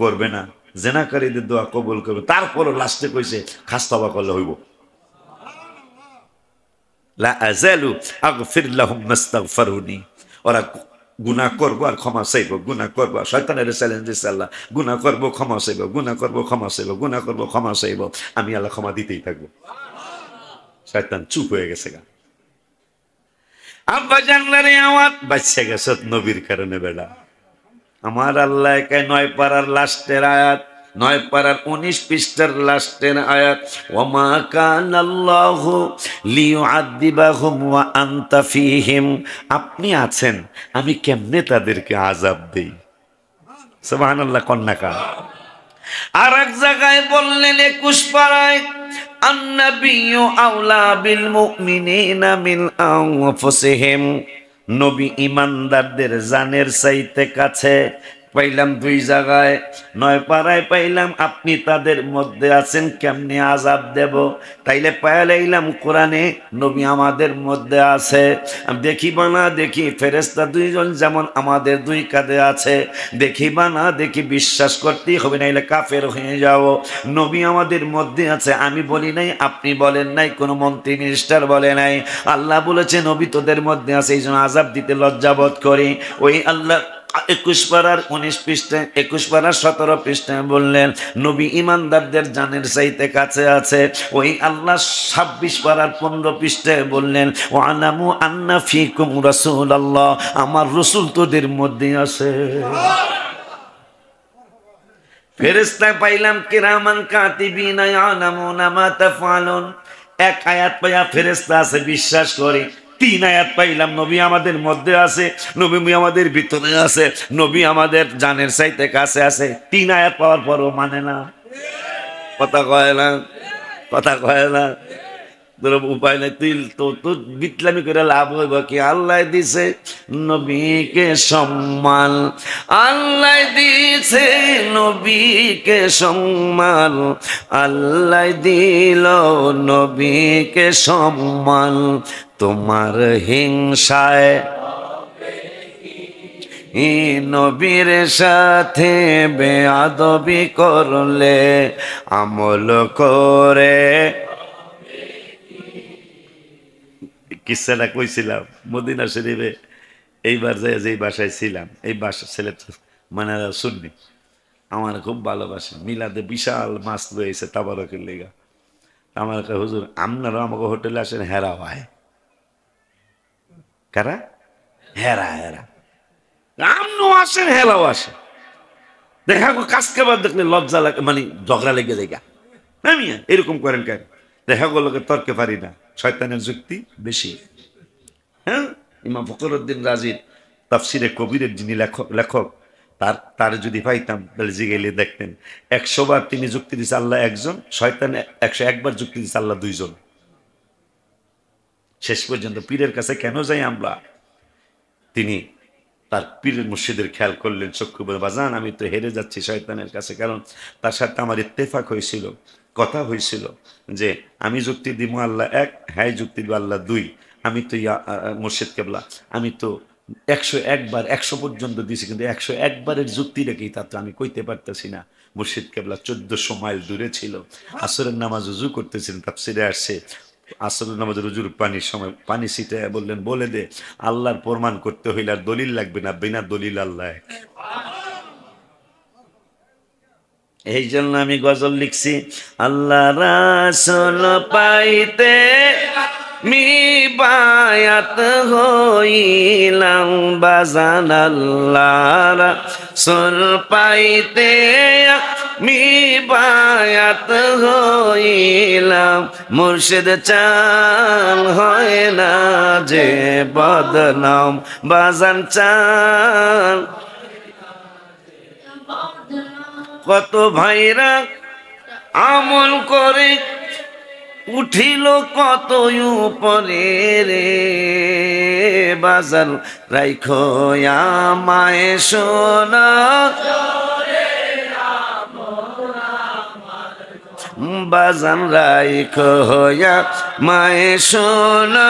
করবে না। জেনাকারীদের দোয়া কবুল করবে। তারপরও লাস্টে কইছে খাস তওবা করলে হইব। লা আযালু আগফির লাহুম মাস্তাগফিরুনি, ওরা গুনাহ করবো আর ক্ষমা চাইবো, গুনাহ করবো। শয়তানের চ্যালেঞ্জ দিচ্ছে আল্লাহ, গুনাহ করবো ক্ষমা চাইবো, গুনাহ করবো ক্ষমা চাইবো, গুনাহ করবো ক্ষমা চাইবো। আমি আল্লাহ ক্ষমা দিতেই থাকবো। শয়তান চুপ হয়ে গেছে গা। আব্বা জানলারে আওয়াজ বাচ্চা গেছে নবীর কারণে বেড়া। আমার আল্লাহ ৯ পারার লাস্টের আয়াত, ৯ পারার ১৯ পৃষ্ঠার লাস্টের আয়াত, ওমা কানাল্লাহু লিয়ুআযিবাহুম ওয়া আনতা ফীহিম। আপনি আছেন, আমি কেমনে তাদেরকে আযাব দেই? সুবহানাল্লাহ কন্যাকা। আর এক জায়গায় বললেন ২১ পারায়, আন-নাবিয়্যু আওলা বিল মুমিনিনা মিন আনফুসিহিম। নবী ইমানদারদের জানের চাইতে কাছে। পাইলাম ২ জায়গায়। ৯ পারায় পাইলাম আপনি তাদের মধ্যে আছেন, কেমনে আযাব দেব। তাইলে পাইলাম কোরআনে নবী আমাদের মধ্যে আছে। দেখিবা না দেখি ফেরেশতা ২ জন যেমন আমাদের ২ কাঁধে আছে, দেখিবা না দেখি বিশ্বাস করতেই হবে, নাইলে কাফের হয়ে যাও। নবী আমাদের মধ্যে আছে, আমি বলি নাই, আপনি বলেন নাই, কোনো মন্ত্রী মিনিস্টার বলে নাই। আল্লাহ বলেছে নবী তোদের মধ্যে আছে, এই জন্য আযাব দিতে লজ্জাবোধ করি। ওই আল্লাহ 21 পারার 19 পৃষ্ঠায়, 21 পারার 17 পৃষ্ঠায় বললেন নবী ইমানদারদের জানের চাইতে কাছে আছে। ওই আল্লাহ 26 পারার 15 পৃষ্ঠায় বললেন ওয়া আলামু আন্না ফিকুম রাসূলুল্লাহ, আমার রাসূল তোদের মধ্যে আছে। ফেরেশতা পাইলাম কিরামান কাতিবিনা ইয়ালামুনা মা তাফআলুন। এক আয়াত পাইয়া ফেরেশতা আছে বিশ্বাস করি, 3 আয়াত পাইলাম নবী আমাদের মধ্যে আছে, নবী আমাদের ভিতরে আছে, নবী আমাদের জানের চাইতে কাছে আছে। 3 আয়াত পাওয়ার পরও মানে না, কথা কয় না, কথা কয় না। তোর উপায় নাই, তুই তো বিতলামি করে লাভ হইব কি? আল্লাহ দিছে নবীকে সম্মান, আল্লাহ দিছে নবীকে সম্মান, আল্লাহ দিল নবীকে সম্মান। তোমার হিংসায় নবীর সাথে বেয়াদবি করলে আমল করে। কিসসাটা কইছিলাম মদিনা শরীফে, এইবার যে যেই বাসায় ছিলাম, এই বাসার ছেলে মানে শুননি আমার খুব ভালোবাসে, মিলাদে বিশাল মাছ রয়েছে তাবারকের লেগা। আমার হুজুর আপনারাও আমাকে হোটেলে আসেন, হেরা হয় কারা হেরা হেরা, আমনও আসেন হেরাও আসে। দেখা কাজকে বাদ দেখলে লজ্জা লাগে, মানে ঝগড়া লেগে যায়। আমি এরকম করেন কেন? দেখা গেল তর্কে পারি না, শয়তানের যুক্তি বেশি। হ্যাঁ, ইমাম ফখরুদ্দিন রাজির তাফসিরে কবিরের যিনি লেখক তার যদি পাইতাম তাহলে জিগাইলে দেখতেন 100 বার তিনি যুক্তি দিচ্ছে আল্লাহ একজন, শয়তান 101 বার যুক্তি দিচ্ছে আল্লাহ 2 জন। শেষ পর্যন্ত পীরের কাছে কেন যাই আমরা? তিনি তার পীরের মুর্শিদের খেয়াল করলেন, চক্ষু বলে বাজান আমি তো হেরে যাচ্ছি শয়তানের কাছে, কারণ তার সাথে আমার ইত্তেফাক হয়েছিল, কথা হয়েছিল যে আমি যুক্তি দিব আল্লাহ 1, হ্যাঁ যুক্তি দিব আল্লাহ 2। আমি তো মুর্শিদ কেবলা আমি তো 101 বার 100 পর্যন্ত দিয়েছি, কিন্তু 101 বারের যুক্তি রেখেই তা তো আমি কইতে পারতেছি না। মুর্শিদ কেবলা 1400 মাইল দূরে ছিল, আসরের নামাজ উজু করতেছিলেন, তাফসিরে আসছে আসরের নামাজের উজুর পানির সময় পানি ছিটে বললেন বলে দে আল্লাহর প্রমাণ করতে হইলে আর দলিল লাগবে না, বিনা দলিল আল্লাহ এক। এই জন্য আমি গজল লিখছি, আল্লাহ রাসূল পাইতে মি বায়াত হইলাম বাজান, আল্লাহ রাসূল পাইতে মি বায়াত হইলাম, মুর্শিদ চাল হয় না যে বদনাম বাজান চাল। কত ভাইরা আমল করে উঠিল কত উপরে রে বাজান, রাইখো আমায় সোনা বাজান, রাইখো আমায় সোনা,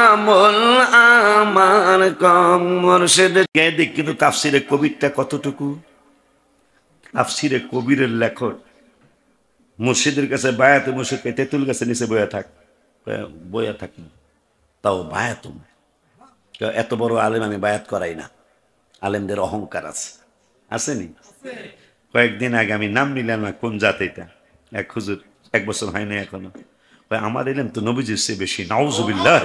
আমল আমার কম মুর্শিদ কে দেখ। কিন্তু তাফসিরে কবিরটা কতটুকু? তাফসিরে কবিরের লেখক মুর্শিদের কাছে বায়াতে মুর্শিদকে তেঁতুল গাছে নিচে বয়া থাকি, তাও বায়াতুম। এত বড় আলেম আমি বায়াত করাই না, আলেমদের অহংকার আছে, আসেনি? কয়েকদিন আগে আমি নাম নিলাম না কোন জাত, এটা এক হুজুর 1 বছর হয় না এখনো, আমার এলেন তো নবীজির চেয়ে বেশি, নাউজুবিল্লাহ।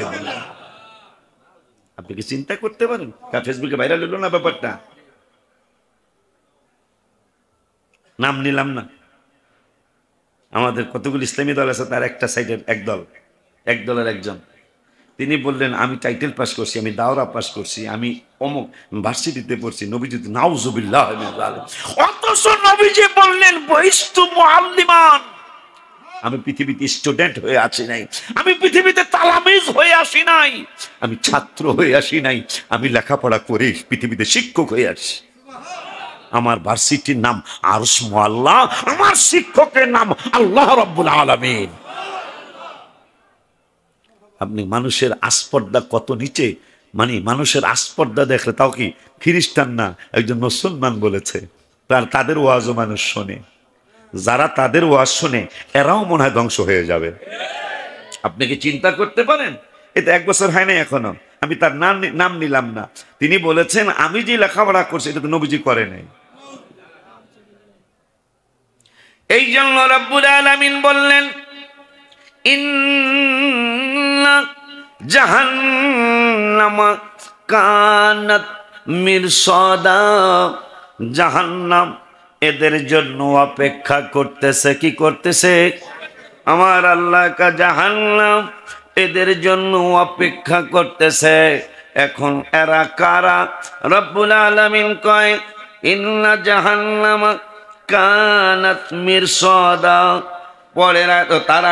আপনি কি চিন্তা করতে পারেন? ফেসবুকে ভাইরাল হলো না ব্যাপারটা, নাম নিলাম না। আমাদের কতগুলো ইসলামী দল আছে, তার একটা সাইডের এক দলের একজন তিনি বললেন আমি টাইটেল পাস করছি, আমি দাওরা পাস করছি, আমি অমুক ভার্সিটিতে পড়ছি, নবীজি নাউজুবিল্লাহ। অথচ নবীজি বললেন বহিস্তু মুআল্লিমান, আমি পৃথিবীতে স্টুডেন্ট হয়ে আসি নাই, আমি পৃথিবীতে তালামিজ হয়ে আসি নাই, আমি ছাত্র হয়ে আসি নাই, আমি লেখাপড়া করে পৃথিবীতে শিক্ষক হয়ে আসি। আমার ভার্সিটির নাম আরশ মুআল্লা, আমার শিক্ষকের নাম আল্লাহ রাব্বুল আলামিন। আপনি মানুষের আস্পর্ধা কত নিচে, মানে মানুষের আস্পর্ধা দেখলে, তাও কি খ্রিস্টান না একজন মুসলমান বলেছে, তাদের ওয়াজও মানুষ শোনে, যারা তাদের ওয়াজ শোনে এরাও মনে হয় ধ্বংস হয়ে যাবে। আপনি কি চিন্তা করতে পারেন? এটা 1 বছর হয় না এখনো, আমি তার নাম নিলাম না, তিনি বলেছেন আমি যে লেখাপড়া করছি এটা তো নবীজি করে নাই। এই জন্য রব্বুল আলামিন বললেন ইন্না জাহান্নামা কানাত মিরসাদা, জাহান্নাম এদের জন্য অপেক্ষা করতেছে। কি করতেছে? আমার আল্লাহ কা জাহান্নাম এদের জন্য অপেক্ষা করতেছে। এখন এরা কারা? রব্বুল আলামিন কয় ইন্না জাহান্নামা কানাত মিরসাদা। পরের তার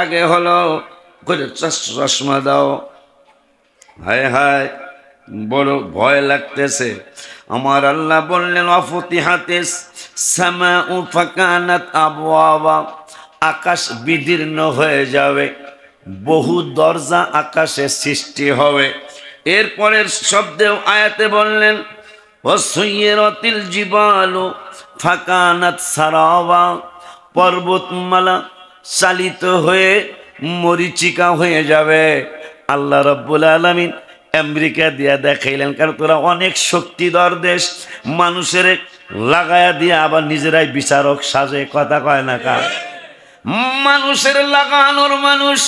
আগে হলো চশমা দাও। হায় হায় বড় ভয় লাগতেছে। আমার আল্লাহ বললেন অফতিহাতিস সামাউ ফাকানাত আবওয়াবা, আকাশ বিদীর্ণ হয়ে যাবে, বহু দরজা আকাশে সৃষ্টি হবে। এরপরের শব্দেও আয়াতে বললেন ওয়াসুইরাতিল জিবালু ফাকানাত সারাওয়া, পর্বতমালা চালিত হয়ে মরিচিকা হয়ে যাবে। আল্লাহ রাব্বুল আলামিন আমেরিকা দিয়া দেখাইলেন, কারণ তোরা অনেক শক্তিধর দেশ, মানুষের লাগায়া দিয়ে আবার নিজেরাই বিচারক সাজে। কথা কয় না কা? মানুষের লাগানোর মানুষ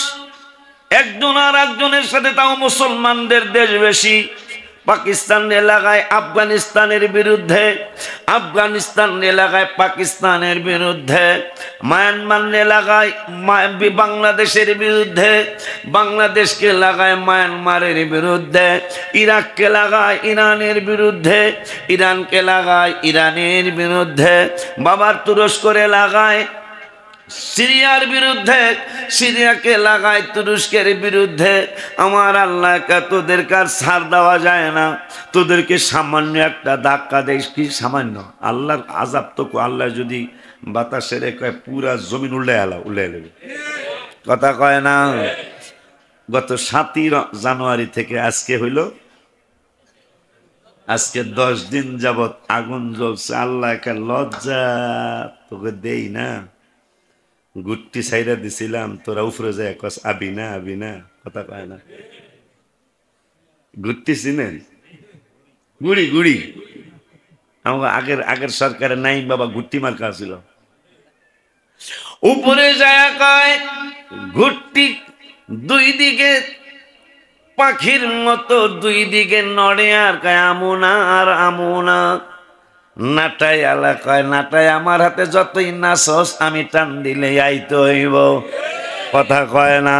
একজন আর একজনের সাথে, তাও মুসলমানদের দেশ বেশি। পাকিস্তান এলাকায় আফগানিস্তানের বিরুদ্ধে, আফগানিস্তান এলাকায় পাকিস্তানের বিরুদ্ধে, মায়ানমার এলাকায় বাংলাদেশের বিরুদ্ধে, বাংলাদেশকে লাগায় মায়ানমারের বিরুদ্ধে, ইরাককে লাগায় ইরানের বিরুদ্ধে, ইরানকে লাগায় ইরানের বিরুদ্ধে, বাবার তুরস্করে লাগায় সিরিয়ার বিরুদ্ধে, সিরিয়াকে লাগায় তুরস্কের বিরুদ্ধে। আমার আল্লাহকে তোদের কার ছাড় দেওয়া যায় না, তোদেরকে সামান্য একটা ধাক্কা দেয়। কি সামান্য? আল্লাহর আযাব তো আল্লাহ যদি বাতাসের কয় পুরা জমিন উল্লে নেবে। কথা কয় না? গত 7ই জানুয়ারি থেকে আজকে হইল, আজকে 10 দিন যাবত আগুন জ্বলছে। আল্লাহকে লজ্জা তোকে দেই না? গুট্টি সাইরা দিছিলাম, তোরা উপরে যায় কস আবি না। কথা কয় না? গুট্টি চিনেন? গুড়ি আমার আগের সরকারের নাইম বাবা গুট্টি মার্কা ছিল। উপরে যায় কয় গুট্টি দুই দিকে পাখির মতো দুই দিকে নড়ে, আর কয় আমুনা আর আমুনা। নাটাই আলা কয় নাটাই আমার হাতে যতই নাচস আমি টান দিলে আইতে হইব। কথা কয় না?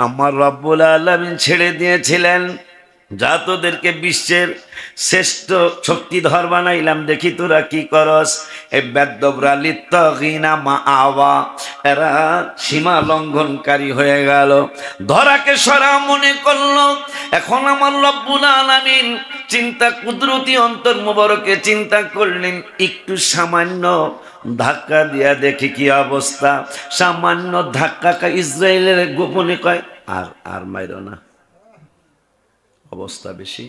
আমার রব্বুল আলামিন ছেড়ে দিয়েছিলেন, যা তোদেরকে বিশ্বের শ্রেষ্ঠ শক্তিধর বানাইলাম, দেখি তোরা কি করস। এই বেদ্যবরা লিত্তাগিনা মা আওয়া, এরা সীমা লঙ্ঘনকারী হয়ে গেল, ধরাকে সরা মনে করলো। এখন আমার রব্বুল আলামিন চিন্তা কুদরতি অন্তর মোবারকে চিন্তা করলেন, একটু সামান্য ধাক্কা দিয়া দেখি কি অবস্থা। সামান্য ধাক্কা ইসরায়েলের গোপনে কয় আর মাইরো না, অবস্থা বেশি।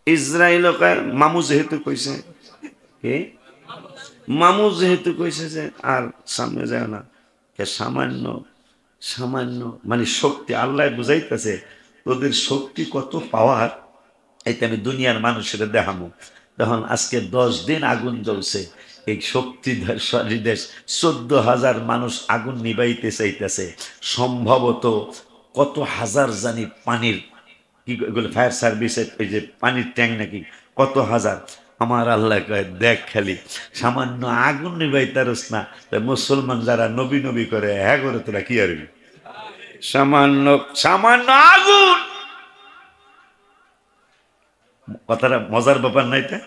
ইসরায়েল কয় মামু যেহেতু কইছে, কে মামু যেহেতু কইছে যে আর সামনে যায় না, সামান্য মানে শক্তি। আল্লাহ বুঝাইতেছে তোদের শক্তি কত পাওয়ার, এইটা আমি দুনিয়ার মানুষের দেখামো। তখন আজকে 10 দিন আগুন জ্বলছে, এই শক্তিধর দেশ 14,000 মানুষ আগুন নিবাইতে চাইতেছে। সম্ভবত কত হাজার জানি পানির কি ফায়ার সার্ভিসের এই যে পানির ট্যাঙ্ক নাকি কত হাজার। আমার আল্লাহ কয় দেখ খালি সামান্য আগুন নিবাইতারস না, মুসলমান যারা নবী করে হ্যাঁ করে তোরা কি আরবি? সামান্য আগুন। কথাটা মজার ব্যাপার নাই তা,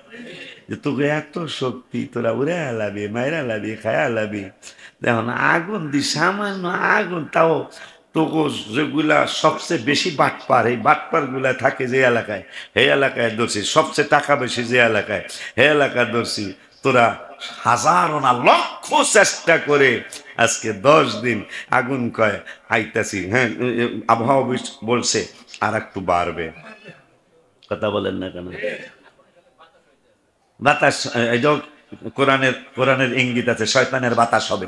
যে তোকে এত শক্তি, তোরা উড়ে লাবি, মাইরা লাবি, খায়া লাবি। দেখুন আগুন দি সামান্য আগুন, তাও তোকে যেগুলা সবচেয়ে বেশি বাটপার, এই বাটপার গুলা থাকে যে এলাকায়, হে এলাকায় ধরছি। সবচেয়ে টাকা বেশি যে এলাকায়, হে এলাকায় ধরছি। তোরা হাজারো না লক্ষ চেষ্টা করে আজকে 10 দিন আগুন কয় আইতাছি। হ্যাঁ, আবহাওয়া বলছে আর একটু বাড়বে। কথা বলেন না কেন? বাতাস, এই যে কোরআনের ইঙ্গিত আছে, শয়তানের বাতাস হবে।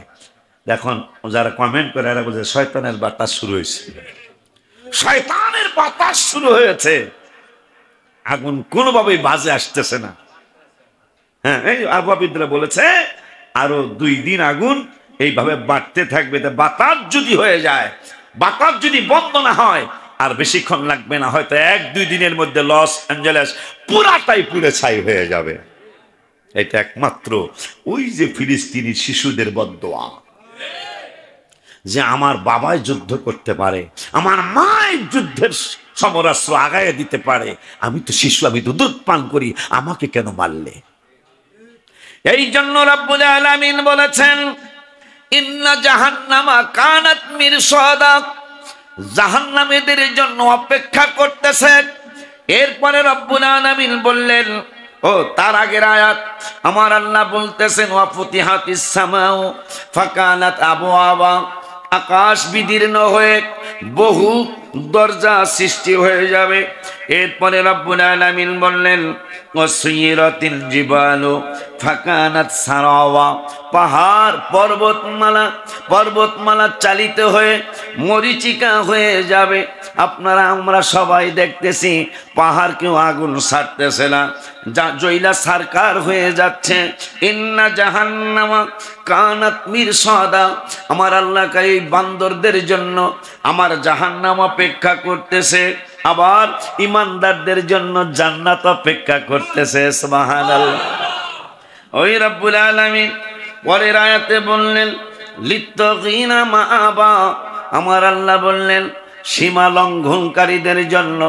এখন যারা কমেন্ট করে এরা বলছে শয়তানের বাতাস শুরু হয়েছে, শয়তানের বাতাস শুরু হয়েছে, আগুন কোনোভাবেই বাজে আসতেছে না। হ্যাঁ, এই আবহাওয়াবিদরা বলেছে আরো 2 দিন আগুন এইভাবে বাড়তে থাকবে। বাতাস যদি হয়ে যায়, বাতাস যদি বন্ধ না হয়, আর বেশিক্ষণ লাগবে না, হয়তো 1-2 দিনের মধ্যে লস অ্যাঞ্জেলেস পুরাটাই পুড়ে ছাই হয়ে যাবে। এটা একমাত্র ওই যে ফিলিস্তিনি শিশুদের বদদোয়া, যে আমার বাবাই যুদ্ধ করতে পারে, আমার মায়ের যুদ্ধের সমরাস্ত্র আগায় দিতে পারে, আমি তো শিশু, আমি তো দুধ পান করি, আমাকে কেন মারলে? এই জন্য রব্বুল আলামিন বলেছেন ইন্না জাহান্নামা কানাত মিরসাদা, জাহান্নামীদের জন্য অপেক্ষা করতেছে। এরপরে রব্বুল আলামিন বললেন, ও তার আগের আয়াত আমার আল্লাহ বলতেছেন ওয়া ফুতিহাতিস সামাউ ফাকানাত আবওয়াবা, আকাশ বিদীর্ণ হয়ে বহু দরজা সৃষ্টি হয়ে যাবে। এরপরে রব্বুল আলামিন বললেন ওয়াসিরাতিল জিবালু ফাকানাত সারাওয়া, পাহাড় পর্বতমালা চালিত হয়ে মরীচিকা হয়ে যাবে। আপনারা আমরা সবাই দেখতেছি পাহাড় কেউ আগুন ছাড়তেছে না, জয়লা সরকার হয়ে যাচ্ছে। ইন্না জাহান্নামা কানাত মিরসাদা, আমার আল্লাহ এই বান্দরদের জন্য আমার জাহান্নাম অপেক্ষা করতেছে, আবার ইমানদারদের জন্য জান্নাত অপেক্ষা করতেছে। সুবহানাল্লাহ। ওই রব্বুল আলামিন পরের আয়াতে বললেন লিত্তাগিনা মাআবা, আমার আল্লাহ বললেন সীমা লঙ্ঘনকারীদের জন্য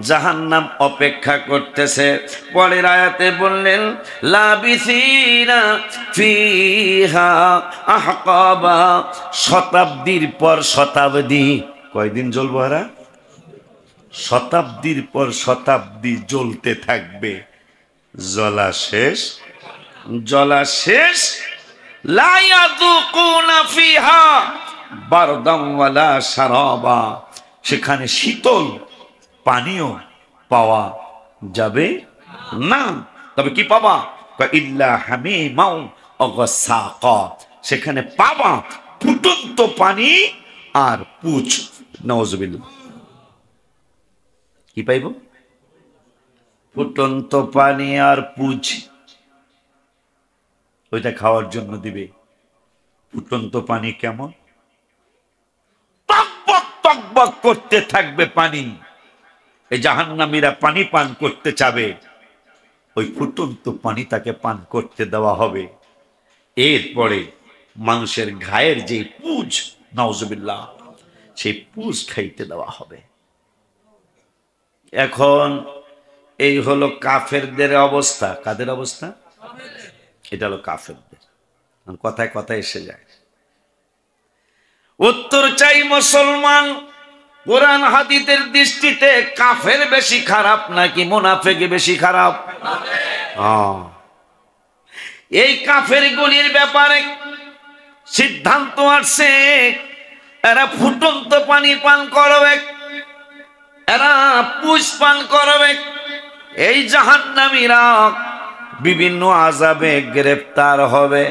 জাহান্নাম অপেক্ষা করতেছে। পরের আয়াতে বললেন লাবিসিনা ফিহা আহকাবা, শতাব্দীর পর শতাব্দী। কয়দিন জ্বলবো এরা? শতাব্দীর পর শতাব্দী জ্বলতে থাকবে, জ্বলা শেষ, জ্বলা শেষ। লা ইয়াযুকুনা ফিহা বারদাম ওয়ালা শারাবা, সেখানে শীতল পানীয় পাওয়া যাবে না। তবে কি পাবা? ইল্লা হামিমাও ওয়া গাসাকা, সেখানে পাবা ফুটন্ত পানি আর পুছ। নাউজুবিল্লাহ। কি পাইব? ফুটন্ত পানি আর পুছ। ওইটা খাওয়ার জন্য দিবে। ফুটন্ত পানি কেমন? টকবক টকবক করতে থাকবে পানি। এই জাহান্নামীরা পানি পান করতে চাবে, ওই ফুটন্ত পানি তাকে পান করতে দেওয়া হবে। এরপরে মানুষের ঘায়ের যে পুজ, নাউজুবিল্লাহ, সেই পুজ খাইতে দেওয়া হবে। এখন এই হলো কাফেরদের অবস্থা। কাদের অবস্থা? এটা হলো কাফেরদের। কথায় কথায় এসে যায়। উত্তর চাই মুসলমান। কোরআন হাদিসের দৃষ্টিতে কাফের বেশি খারাপ নাকি মুনাফিক বেশি খারাপ? এই কাফের গুলির ব্যাপারে সিদ্ধান্ত আসছে, এরা ফুটন্ত পানি পান করবে, এরা পুষ পান করবে। এই জাহান্নামীরা বিভিন্ন আযাবে গ্রেফতার হবে।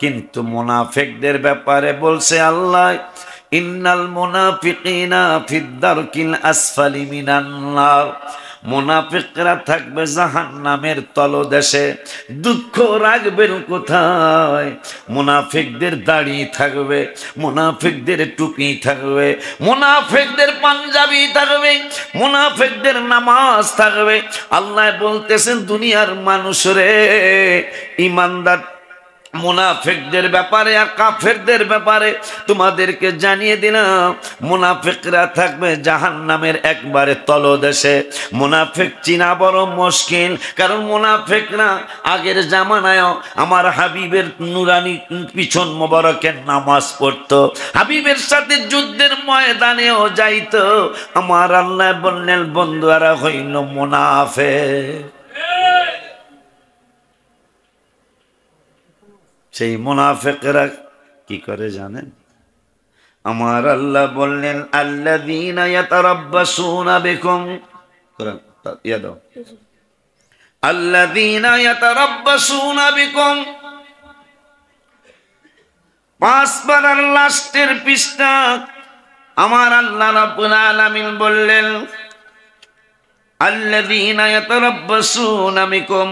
কিন্তু মুনাফিকদের ব্যাপারে বলছে আল্লাহ ইন্নাল মুনাফিকিনা ফিদ দারকিল আসফালি মিনান নার, মুনাফিকরা থাকবে জাহান্নামের তলদেশে। দুঃখ রাখবেন কোথায়? মুনাফিকদের দাড়ি থাকবে, মুনাফিকদের টুপি থাকবে, মুনাফিকদের পাঞ্জাবি থাকবে, মুনাফিকদের নামাজ থাকবে। আল্লাহ বলতেছেন দুনিয়ার মানুষরে, ইমানদার মুনাফিকদের ব্যাপারে আর কাফেরদের ব্যাপারে তোমাদেরকে জানিয়ে দিলাম, মুনাফিকরা থাকবে জাহান্নামের একবারে তলদেশে। মুনাফিক চিনা বড় মুশকিল, কারণ মুনাফিকরা আগের জামানায় আমার হাবিবের নুরানি পিছন মোবারকের নামাজ পড়তো, হাবিবের সাথে যুদ্ধের ময়দানেও যাইতো। আমার আল্লাহ বললেন বন্ধুরা হইল মুনাফিক। সেই মুনাফিকরা কি করে জানেন? আমার আল্লাহ বললেন আল্লাযীনা ইয়াতারাব্বাসুনা বিকুম, কোরআন ইয়া দাও, আল্লাযীনা ইয়াতারাব্বাসুনা বিকুম, 5 পারার লাস্টের পৃষ্ঠা আমার আল্লাহ রাব্বুল আলামিন বললেন, আল্লাযীনা ইয়াতারাব্বাসুনা বিকুম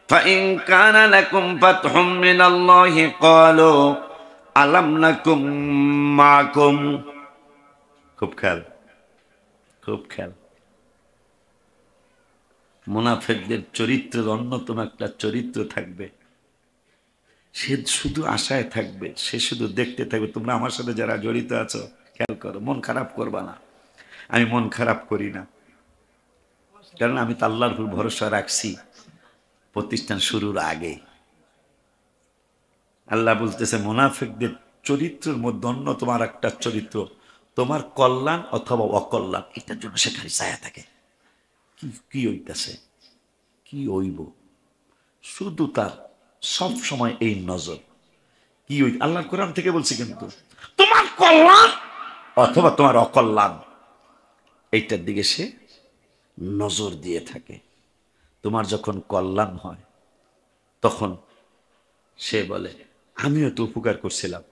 ফাইন কানা লাকুম ফাতহুম মিনাল্লাহি ক্বালু আলাম নাকুম মাকুম। খুব খেয়াল, খুব খেয়াল। মুনাফিকদের চরিত্রের অন্যতম একটা চরিত্র থাকবে, সে শুধু আশায় থাকবে, সে শুধু দেখতে থাকবে। তোমরা আমার সাথে যারা জড়িত আছো খেয়াল করো, মন খারাপ করবা না। আমি মন খারাপ করি না, কারণ আমি তো আল্লাহর উপর ভরসা রাখছি প্রতিষ্ঠান শুরুর আগে। আল্লাহ বলতেছে মুনাফিকদের চরিত্রের মধ্যে অন্যতম একটা চরিত্র, তোমার কল্যাণ অথবা অকল্যাণ এটার জন্য সে খালি ছায়া থাকে। কি হইতেছে, কি হইব, শুধু তার সব সময় এই নজর। কি হই আল্লাহর কোরআন থেকে বলছি, কিন্তু তোমার কল্যাণ অথবা তোমার অকল্যাণ এইটার দিকে সে নজর দিয়ে থাকে। তোমার যখন কল্যাণ হয় তখন সে বলে আমিও তো উপকার করছিলাম।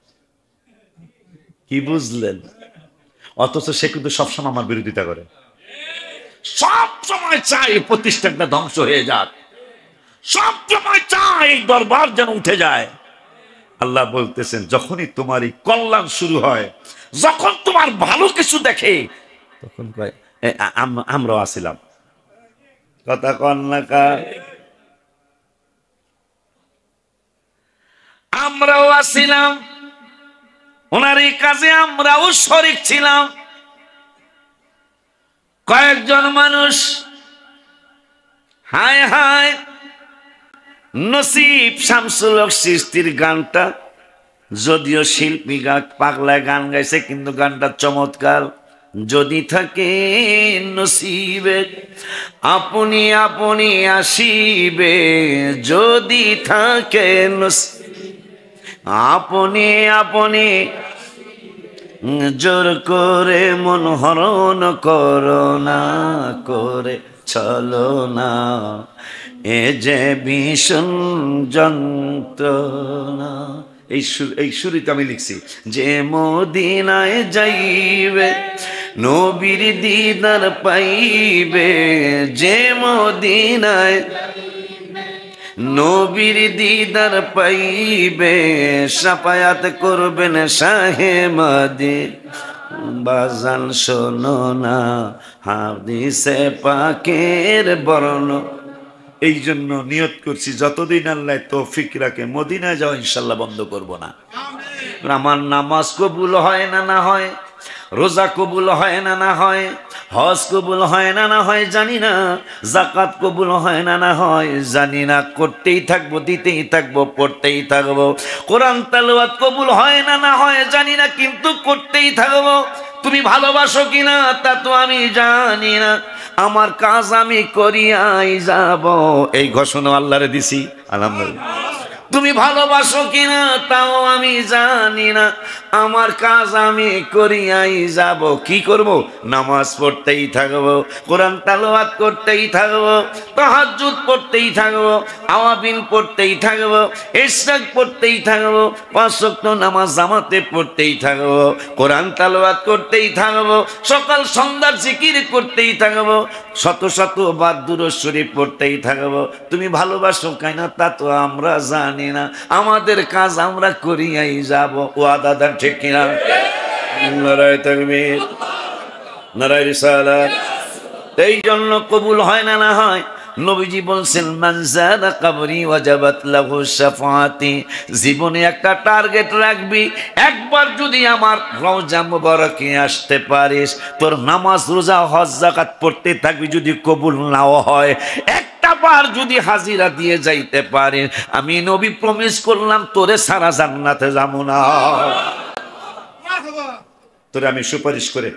কি বুঝলেন? অথচ সে কিন্তু সবসময় আমার বিরোধিতা করে, সব সময় চাই প্রতিষ্ঠানটা ধ্বংস হয়ে যাক, সব সময় চাই এই দরবার যেন উঠে যায়। আল্লাহ বলতেছেন যখনই তোমার এই কল্যাণ শুরু হয়, যখন তোমার ভালো কিছু দেখে, তখন কয় আমরাও আসিলাম। কথা কন না কা? আমরাও আসিলাম, ওনার এই কাজে আমরাও শরীক ছিলাম। কয়েকজন মানুষ, হায় হায়, নসিব শামসুল হক চিশতির গানটা, যদিও শিল্পী পাগলা গান গাইছে, কিন্তু গানটা চমৎকার। যদি থাকে নসিবে আপনি আপনি আসিবে, যদি থাকে আপনি আপনি জোর করে মন হরণ করো না, করে চলো না, এ যে ভীষণ যন্ত্রণা। এই সুরিতে আমি লিখছি, যে মদিনায় যাইবে নবীর দিদার পাইবে, যে মদিনায় নবীর দিদার পাইবে, সাফায়াত করবেন শাহে মদিনা। বাজান শোনো না হাদিসে পাকের বর্ণ। এই জন্য নিয়ত করছি যতদিন আল্লাহ তৌফিক রাখে মদিনায় যাওয়া ইনশাল্লাহ বন্ধ করব না। আমার নামাজ কবুল হয় না না হয়, রোজা কবুল হয় না না হয়, হজ কবুল হয় না না হয় জানি না, যাকাত কবুল হয় না না হয় জানি না, করতেই থাকবো, দিতেই থাকবো, পড়তেই থাকবো। কোরআন তেলাওয়াত কবুল হয় না না হয় জানি না, কিন্তু করতেই থাকবো। তুমি ভালোবাসো কিনা তা তো আমি জানি না, আমার কাজ আমি করিয়াই যাব, এই ঘোষণা আল্লাহরে দিছি। আলহামদুলিল্লাহ। তুমি ভালোবাসো কিনা তাও আমি জানি না, আমার কাজ আমি করিয়াই যাব। কি করব? নামাজ পড়তেই থাকবো, কোরআন তেলাওয়াত করতেই থাকবো, তাহাজ্জুদ পড়তেই থাকবো, আওয়াবিন পড়তেই থাকবো, ইশরাক পড়তেই থাকবো, 5 ওয়াক্ত নামাজ জামাতে পড়তেই থাকবো, কোরআন তেলাওয়াত করতেই থাকবো, সকাল সন্ধ্যার জিকির করতেই থাকবো, শত শত বার দুরূদ শরীফ পড়তেই থাকবো। তুমি ভালোবাসো কিনা তা তো আমরা জানি না, আমাদের কাজ আমরা করিয়াই যাব। ওয়াদা দেন, ঠিক কিনা? নারায়ে তাকবীর, নারায়ে রিসালাত। এই জন্য কবুল হয় না না হয়। নবীজি বলছেন মান যারা কবরি ওয়াজাবাত লাহু শাফাআতি। জীবনে একটা টার্গেট রাখবি, একবার যদি আমার রওজা মুবারকে আসতে পারিস, তোর নামাজ রোজা হজ যাকাত পড়তে থাকবি, যদি কবুল নাও হয়, একটা বার যদি হাজিরা দিয়ে যাইতে পারিস, আমি নবী প্রমিস করলাম তোরে সারা জান্নাতে যাবো না। তোরে আমি সুপারিশ করে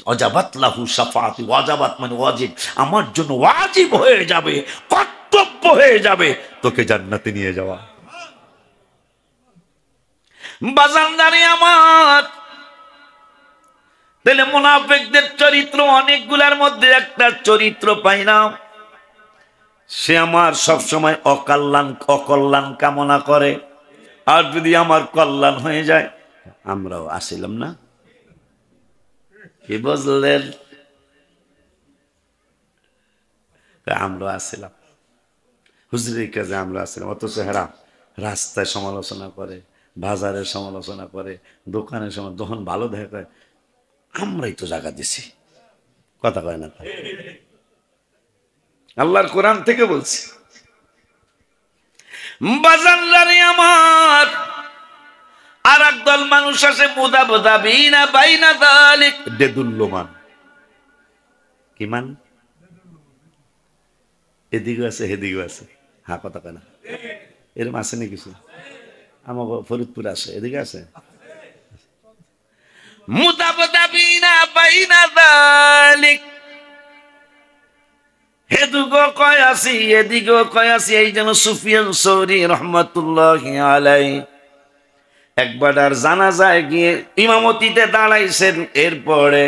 ওয়াজাবাত লাহু শাফাআতি, ওয়াজাবাত মানে ওয়াজিব, আমার জন্য ওয়াজিব হয়ে যাবে, কর্তব্য হয়ে যাবে তোকে জান্নাতে নিয়ে যাওয়া। বাজানদারি আমার, তাহলে মুনাফিকদের চরিত্র অনেকগুলার মধ্যে একটা চরিত্র পাইলাম, সে আমার সব সময় অকল্যাণ কামনা করে। আর যদি আমার কল্যাণ হয়ে যায়, আমরাও আসিলাম না। কি বুঝলেন? আমরা আসিলাম হুজুরের কাছে, আমরা আসিলাম। অথচ হেরা রাস্তায় সমালোচনা করে, বাজারের সমালোচনা করে, দোকানের সময় যখন ভালো দেখা যায়, আমরাই তো জায়গা দিছি। কথা কয় না? আল্লাহর কোরআন থেকে বলছি। বাজানলারে আমার আর একদল মানুষ আছে মুদাবদাবিনা বাইনা যালিক দেদুল্লমান। কি মান? এদিকে আছে হেদিকে আছে। হ্যাঁ, কথা কয় না? এরকম আছে না কিছু? আমার ফরিদপুর আছে, এদিকে আছে। মুদাবদাবিনা বাইনা যালিক, হেদুগো কয় আছি এদিকেও কয় আছি। এই যেন সুফিয়ান সৌরি রহমাতুল্লাহি আলাইহি একবার আর জানাজায় গিয়ে ইমামতিতে দাঁড়াইছেন। এরপরে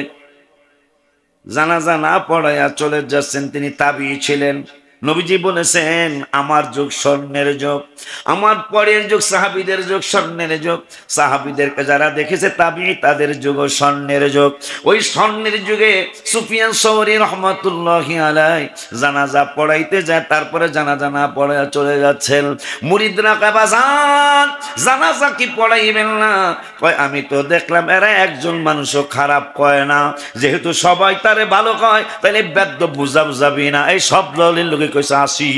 জানাজা না পড়াইয়া চলে যাচ্ছেন। তিনি তাবিঈ ছিলেন। নবীজি বলেছেন, আমার যুগ স্বর্ণের যুগ, আমার পরের যুগ সাহাবীদের যুগ স্বর্ণের যুগ। সাহাবীদেরকে যারা দেখেছে তাবিঈ, তাদের যুগ স্বর্ণের যুগ। ওই স্বর্ণের যুগে সুফিয়ান সৌরি রহমাতুল্লাহি আলাইহি জানাজা পড়াইতে যায়। তারপরে জানাজা না পড়াইয়া চলে যাচ্ছেন। মুরিদরা কয়, বাজান জানাজা কি পড়াইবেন না? কয়, আমি তো দেখলাম এরা একজন মানুষও খারাপ কয় না, যেহেতু সবাই তারে ভালো কয়, তাহলে বেদ্য বুঝাবি না। এই সব দলের লোকে কইছে আসি।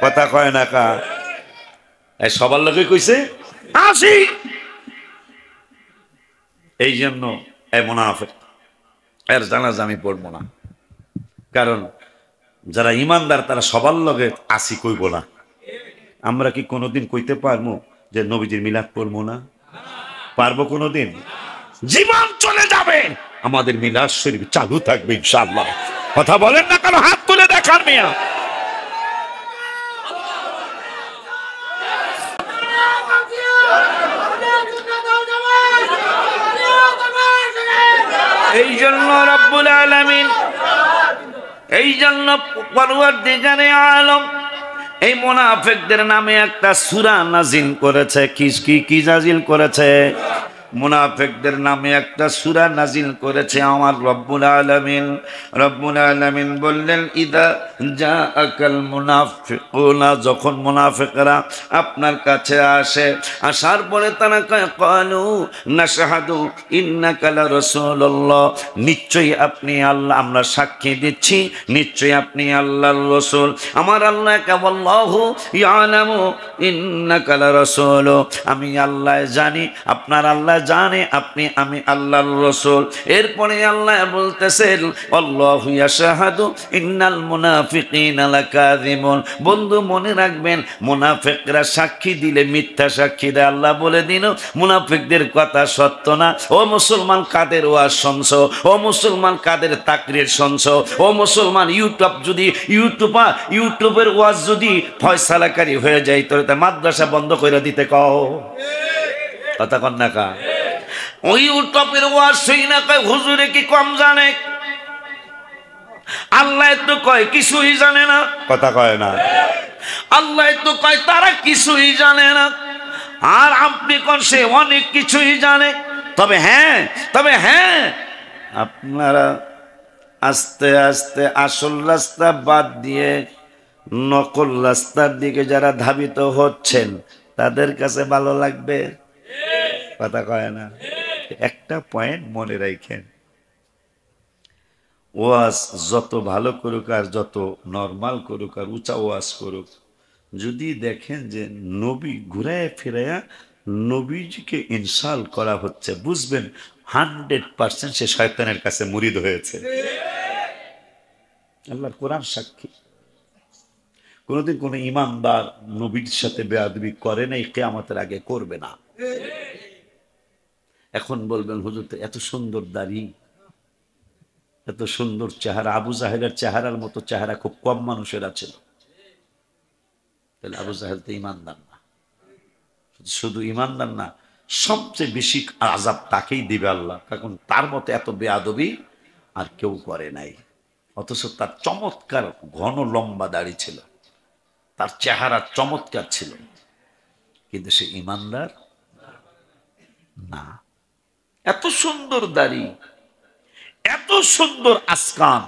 কথা কয় না কা? এই সবার লোকে কইছে আসি। এই জন্য এই মুনাফিক এর জানাজা আমি পড়বো না। কারণ যারা ইমানদার তারা সবার লগে আসি কইব না। আমরা কি কোনোদিন কইতে পারবো যে নবীজির মিলাদ পড়বো না? পারবো কোনোদিন? জীবন চলে যাবে, আমাদের মিলাদ শরীফ চালু থাকবে ইনশাআল্লাহ। কথা বলেন না কেন? হাত তুলে দেখান মিয়া। এই জন্য রব্বুল আলামিন, এই জন্য পরওয়ারদিগারে আলম এই মুনাফিকদের নামে একটা সূরা নাজিল করেছে। কি নাজিল করেছে? মুনাফিকদের নামে একটা সূরা নাজিল করেছে আমার রব্বুল আলামিন বললেন, ইদা জাআকাল মুনাফিকুনা, যখন মুনাফিকরা আপনার কাছে আসে, আসার পরে তারা কয়, ক্বালু নাশহাদু ইন্নাকা লা রাসূলুল্লাহ, নিশ্চয়ই আপনি আল্লাহ, আমরা সাক্ষী দিচ্ছি নিশ্চয়ই আপনি আল্লাহর রাসূল। আমার আল্লাহ কাল্লাহু ইয়ালামু ইন্নাকা লা রাসূল, আমি আল্লাহ জানি, আপনার আল্লাহ জানে আমি আল্লাহর রাসূল। এরপরে আল্লাহ বলতেছেন, আল্লাহু ইয়াশহাদু ইন্নাল মুনাফিকিনা লাকাযিবুন। বন্ধু মনে রাখবেন, মুনাফিকরা সাক্ষী দিলে মিথ্যা সাক্ষী দেয়। আল্লাহ বলে দিন মুনাফিকদের কথা সত্য না। ও মুসলমান, কাদের ওয়াজ শুনছো? ও মুসলমান, কাদের তাকরীর শুনছো? ও মুসলমান, ইউটিউবের ওয়াজ যদি ফয়সালাকারী হয়ে যায়, তাহলে মাদ্রাসা বন্ধ করে দিতে কও। কথা কন না কা? ওই ইউটিউবের ওয়াজ শুই না কয়, হুজুরে কি কম জানে? আল্লাহ তো কয় কিছুই জানে না। কথা কয় না? আল্লাহ তো কয় তারা কিছুই জানে না, আর আপনি কোন সে অনেক কিছুই জানে। তবে হ্যাঁ আপনারা আস্তে আস্তে আসল রাস্তা বাদ দিয়ে নকল রাস্তার দিকে যারা ধাবিত হচ্ছেন, তাদের কাছে ভালো লাগবে। কথা কয় না? একটা পয়েন্ট মনে রাখেন, ওয়াজ যত ভালো করুক আর যত নরমাল করুক আর উঁচা ওয়াজ করুক, যদি দেখেন যে নবী ঘুরায় ফিরাইয়া নবীজিকে ইনসাল্ট করা হচ্ছে, বুঝবেন 100% সে শয়তানের কাছে মুরিদ হয়েছে। আল্লাহর কোরআন সাক্ষী। কোনদিন কোন ইমানদার নবীর সাথে বেয়াদবি করে নাই, কিয়ামতের আগে করবে না। এখন বলবেন, হুজুর তো এত সুন্দর দাড়ি, এত সুন্দর চেহারা, আবু জাহেলের চেহারার মতো চেহারা খুব কম মানুষের আছে। তাহলে আবু জাহেল তো ইমানদার না। শুধু ইমানদার না, সবচেয়ে বেশি আযাব তাকেই দিবে আল্লাহ, কারণ তার মতো এত বেয়াদবি আর কেউ করে নাই। অথচ তার চমৎকার ঘন লম্বা দাড়ি ছিল, তার চেহারা চমৎকার ছিল, কিন্তু সে ইমানদার না। এত সুন্দর দাড়ি, এত সুন্দর আসকান,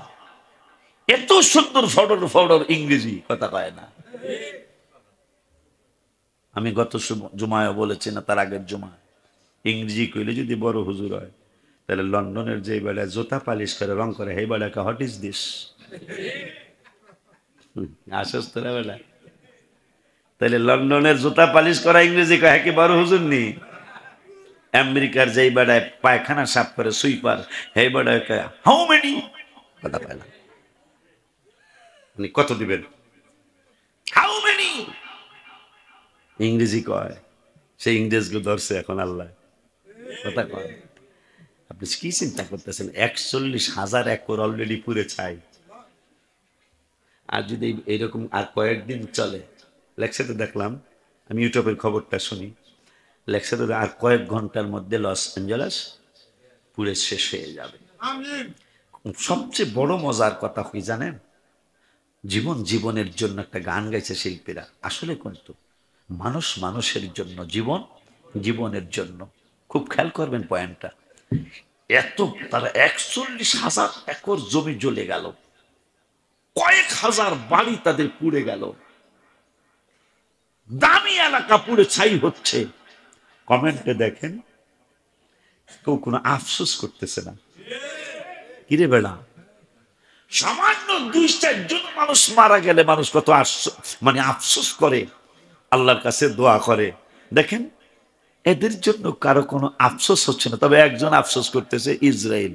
এত সুন্দর ফডর ফডর ইংরেজি কথা কয় না। আমি গত জুমায় বলেছি না, তার আগের জুমায়, ইংরেজি কইলে যদি বড় হুজুর হয় তাহলে লন্ডনের যে বেড়ায় জোতা পালিশ করে রং করে সেই বেড়াকে হোয়াট ইজ দিস আসস তোরা বেড়া, তাহলে লন্ডনের জুতা পালিশ করা ইংরেজি কয় কি বড় হুজুর নি? আমেরিকার যেই বেড়ায় পায়খানা সাফ করে সুইপার সেই বেড়ায় কয় হাউ মেনি কথা পায় না, আপনি কত দিবেন, হাউ মেনি ইংরেজি কয়। সেই ইংরেজগুলো ধরছে এখন আল্লাহ, কথা কয়। আপনি কি চিন্তা করতেছেন? 41,000 একর অলরেডি পুড়ে ছাই। আর যদি এইরকম আর কয়েকদিন চলে, লেকচারে দেখলাম, আমি ইউটিউবের খবরটা শুনি, লেকচারে আর কয়েক ঘন্টার মধ্যে লস অ্যাঞ্জেলেস পুড়ে শেষ হয়ে যাবে। সবচেয়ে বড় মজার কথা কি জানেন? জীবনের জন্য একটা গান গাইছে শিল্পীরা, আসলে কিন্তু মানুষ মানুষের জন্য, জীবনের জন্য। খুব খেয়াল করবেন পয়েন্টটা। এত তারা 41,000 একর জমি জ্বলে গেল, কয়েক হাজার বাড়ি তাদের পুড়ে গেল, দামি এলাকা পুড়ে ছাই হচ্ছে। কমেন্টে দেখেন কেউ কোনো আফসোস করতেছে না। কিরে বেড়া, সামান্য 2-4 জন মানুষ মারা গেলে মানুষ কত মানে আফসোস করে, আল্লাহর কাছে দোয়া করে। দেখেন এদের জন্য কারো কোনো আফসোস হচ্ছে না, তবে একজন আফসোস করতেছে, ইসরায়েল।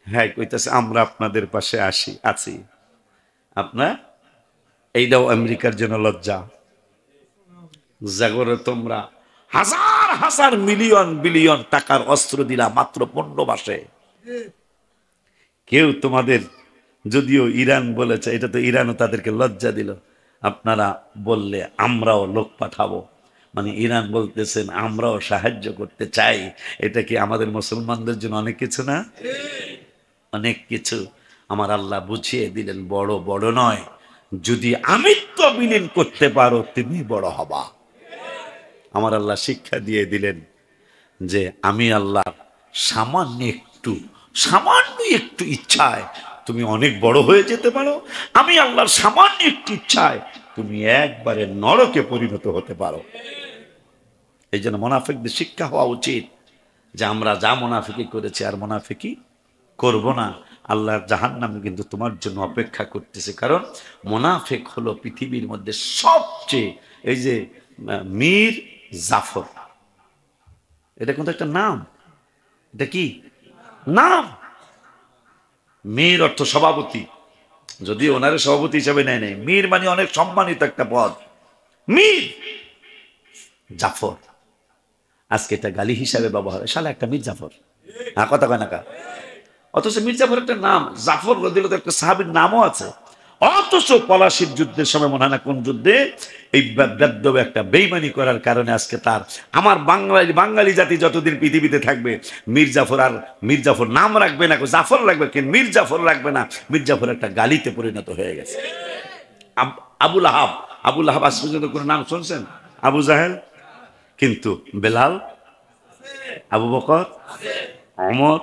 হ্যাঁ, কইতেছে আমরা আপনাদের পাশে আছি, আপনার এইটাও আমেরিকার জন্য লজ্জা। জাগরে তোমরা হাজার হাজার মিলিয়ন বিলিয়ন টাকার অস্ত্র দিলা মাত্র 15 মাসে। কেউ তোমাদের, যদিও ইরান বলেছে, এটা তো ইরানও তাদেরকে লজ্জা দিল, আপনারা বললে আমরাও লোক পাঠাবো, মানে ইরান বলতেছেন আমরাও সাহায্য করতে চাই। এটা কি আমাদের মুসলমানদের জন্য অনেক কিছু না? অনেক কিছু। আমার আল্লাহ বুঝিয়ে দিলেন, বড় বড় নয়, যদি আমিত্ব বিলীন করতে পারো তুমি বড় হবা। আমার আল্লাহ শিক্ষা দিয়ে দিলেন যে আমি আল্লাহ সামান্য একটু ইচ্ছায় তুমি অনেক বড় হয়ে যেতে পারো, আমি আল্লাহর সামান্য একটু ইচ্ছায় তুমি একবারে নরকে পরিণত হতে পারো। এই জন্য মুনাফিকদের শিক্ষা হওয়া উচিত যে আমরা যা মুনাফিকি করেছি আর মুনাফিকি করব না। আল্লাহর জাহান্নাম কিন্তু তোমার জন্য অপেক্ষা করতেছে, কারণ মুনাফিক হলো পৃথিবীর মধ্যে সবচেয়ে, এই যে মীর জাফর, এটা কিন্তু একটা নাম, এটা কি নাম? মীর অর্থ সভাপতি, যদি ওনারে সভাপতি হিসাবে নেয় নাই, মীর মানে অনেক সম্মানিত একটা পদ, মীর জাফর। আজকে এটা গালি হিসাবে ব্যবহার হয়, শালা একটা মীর জাফর, হ্যাঁ কথা কয় না কা। অথচ মীর জাফর একটা নাম, জাফর রাদিয়াল্লাহু একটা সাহাবীর নামও আছে। অথচ পলাশির যুদ্ধের সময় মনে হয় না কোন যুদ্ধে, এই বেদ্যব একটা বেইমানি করার কারণে আজকে তার, আমার বাঙালি জাতি যতদিন পৃথিবীতে থাকবে মীর জাফর নাম রাখবে না, জাফর রাখবে, কিন্তু মীর জাফর রাখবে না। মীর জাফর একটা গালিতে পরিণত হয়ে গেছে। আবুল আহাব আজ পর্যন্ত কোনো নাম শুনছেন? আবু জাহেল, কিন্তু বেলাল, আবু বকর, ওমর,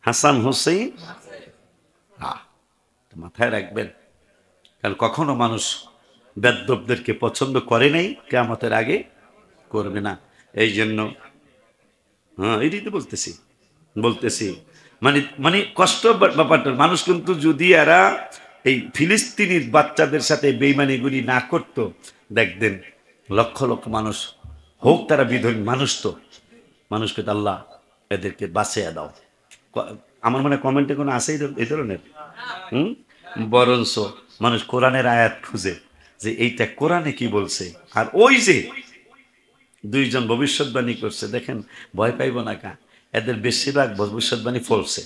হাসান হুসাইন, মাথায় রাখবেন। কারণ কখনো মানুষ বেদ্যবদেরকে পছন্দ করে নাই, কিয়ামতের আগে করবে না। এই জন্য হ্যাঁ, এটাই তো বলতেছি মানে কষ্ট ব্যাপারটা। মানুষ কিন্তু যদি এরা এই ফিলিস্তিনির বাচ্চাদের সাথে বেইমানিগুলি না করতো, দেখবেন লক্ষ লক্ষ মানুষ, হোক তারা বিধর্মী মানুষ, তো মানুষকে আল্লাহ এদেরকে বাঁচিয়ে দাও। আমার মনে কমেন্টে কোনো আছে এই ধরনের? বরঞ্চ মানুষ কোরআনের আয়াত খুঁজে যে এইটা কোরআনে কি বলছে। আর ওই যে 2 জন ভবিষ্যৎবাণী করছে, দেখেন ভয় পাইব না কা, এদের বেশিরভাগ ভবিষ্যৎবাণী ফলছে।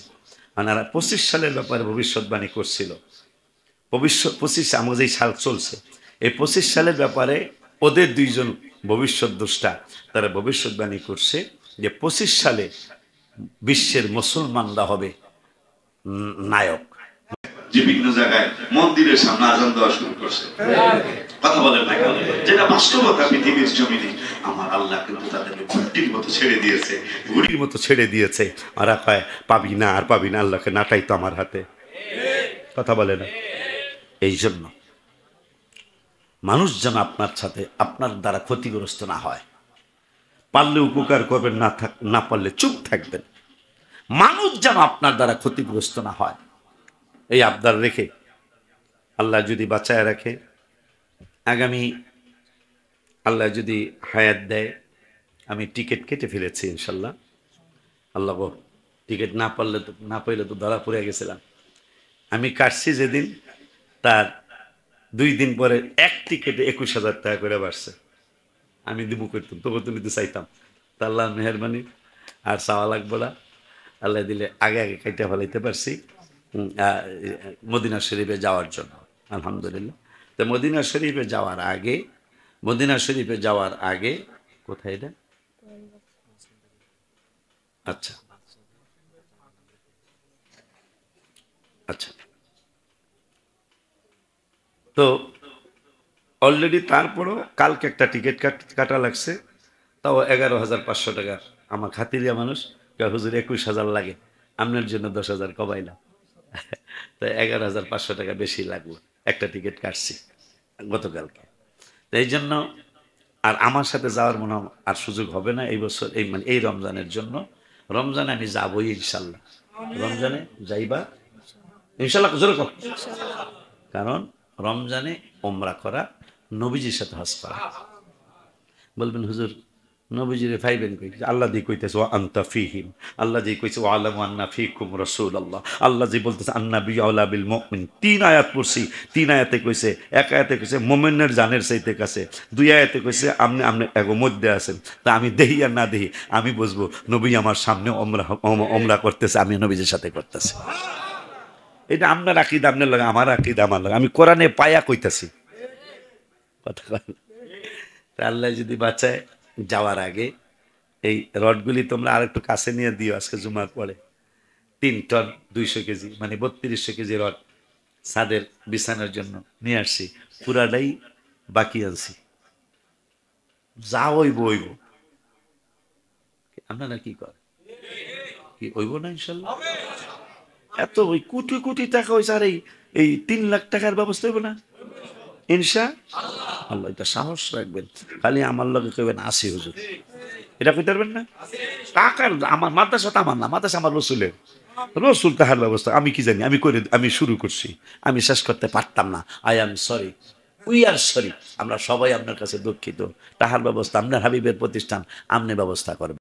মানে 25 সালের ব্যাপারে ভবিষ্যৎবাণী করছিল। 25 আমার যেই সাল চলছে, এই 25 সালের ব্যাপারে ওদের 2 জন ভবিষ্যৎদ্রষ্টা তারা ভবিষ্যৎবাণী করছে যে 25 সালে বিশ্বের মুসলমানরা হবে নায়ক। বিভিন্ন জায়গায় মন্দিরের সামনে আজান দেওয়া শুরু করছে। কথা বলেন না কেন? যেটা বাস্তবতা পৃথিবীর জমিনে, আমার আল্লাহ কিন্তু তাদেরকে ঘুটির মতো ছেড়ে দিয়েছে, ঘুটির মতো ছেড়ে দিয়েছে। ওরা কয় পাবি না আর পাবি না, আল্লাহকে নাটাই তো আমার হাতে। কথা বলে না? এই জন্য মানুষ যেন আপনার সাথে আপনার দ্বারা ক্ষতিগ্রস্ত না হয়। পারলে উপকার করবেন, না পারলে চুপ থাকবেন। মানুষ যেন আপনার দ্বারা ক্ষতিগ্রস্ত না হয়, এই আবদার রেখে আল্লাহ যদি বাঁচায় রাখে, আগামী আল্লাহ যদি হায়াত দেয়, আমি টিকিট কেটে ফেলেছি ইনশাল্লাহ। আল্লাহ গো, টিকিট না পাইলে তো ধরা পড়ে গেছিলাম। আমি কাটছি যেদিন, তার 2 দিন পরে এক টিকিটে 21,000 টাকা করে বাড়ছে। আমি দিব করতাম, তবু তুমি তো চাইতাম। তা আল্লাহ মেহরবানি, আর চাওয়া লাগবো না। আল্লাহ দিলে আগে কাইটা ফেলাইতে পারছি মদিনা শরীফে যাওয়ার জন্য, আলহামদুলিল্লাহ। তো মদিনা শরীফে যাওয়ার আগে কোথায় এটা? আচ্ছা আচ্ছা, তো অলরেডি তারপরও কালকে একটা টিকিট কাটা লাগছে, তাও 11,500 টাকা। আমার খাতিরিয়া মানুষ, হুজুর 21,000 লাগে, আপনার জন্য 10,000 কমাইলাম। তো 11,500 টাকা বেশি লাগলো, একটা টিকিট কাটছি গতকালকে। তো এই জন্য আর আমার সাথে যাওয়ার মনে আর সুযোগ হবে না এই বছর, এই রমজানের জন্য। রমজানে আমি যাবই ইনশাল্লাহ। রমজানে যাইবা ইনশাল্লাহ, জোরে কর। কারণ রমজানে ওমরা করা, নবীজির সাথে হজ করা। বলবেন হুজুর নবীজিরে ফাইবেন কই? আল্লাহ দি কইতেছে ওয়া আনতা ফীহিম, আল্লাহ দি কইছে ওয়া আলামু আন্না ফীকুম রাসূলুল্লাহ, আল্লাহ জি বলতেছে আন্নাবী আওলা বিল মুমিন। 3 আয়াত পড়ছি, 3 আয়াতে কইছে, এক আয়াতে কইছে মুমিনের জানের চাইতে কাছে, 2 আয়াতে কইছে আপনি এগো মধ্যে আছেন। তা আমি দেহি আর না দেহি আমি বুঝবো নবী আমার সামনে ওমরা করতেছে, আমি নবীজির সাথে করতেছি। এটা আপনার আকীদা আপনার লাগে, আমার আকীদা আমার লাগে। আমি কোরআনে পায়া কইতাছি কথা। আল্লাহ যদি বাঁচায়, যাওয়ার আগে এই রডগুলি তোমরা আর একটু কাছে নিয়ে দিও। আজকে জুমার পরে 3 টন 200 কেজি, মানে 3200 কেজি রড ছাদের বিছানার জন্য নিয়ে আসছি। পুরাটাই বাকি আনছি, যা হইব হইব। আপনারা কি করে কি হইব না? ইনশাল্লাহ এত ওই কোটি কোটি টাকা হয়েছে, আর এই 3 লাখ টাকার ব্যবস্থা হইব না ইনশা আল্লাহ। এটা সাহস রাখবেন, খালি আমার লগে কইবেন আসি হুজুর, এটা কইতে পারবেন না? টাকার আমার মাদ্রাসা তো আমার না, মাদ্রাসা আমার রসুলের। রসুল তাহার ব্যবস্থা আমি কি জানি, আমি শুরু করছি, আমি শেষ করতে পারতাম না। I am sorry, we are sorry. আমরা সবাই আপনার কাছে দুঃখিত। তাহার ব্যবস্থা আপনার হাবিবের প্রতিষ্ঠান, আপনি ব্যবস্থা করবেন।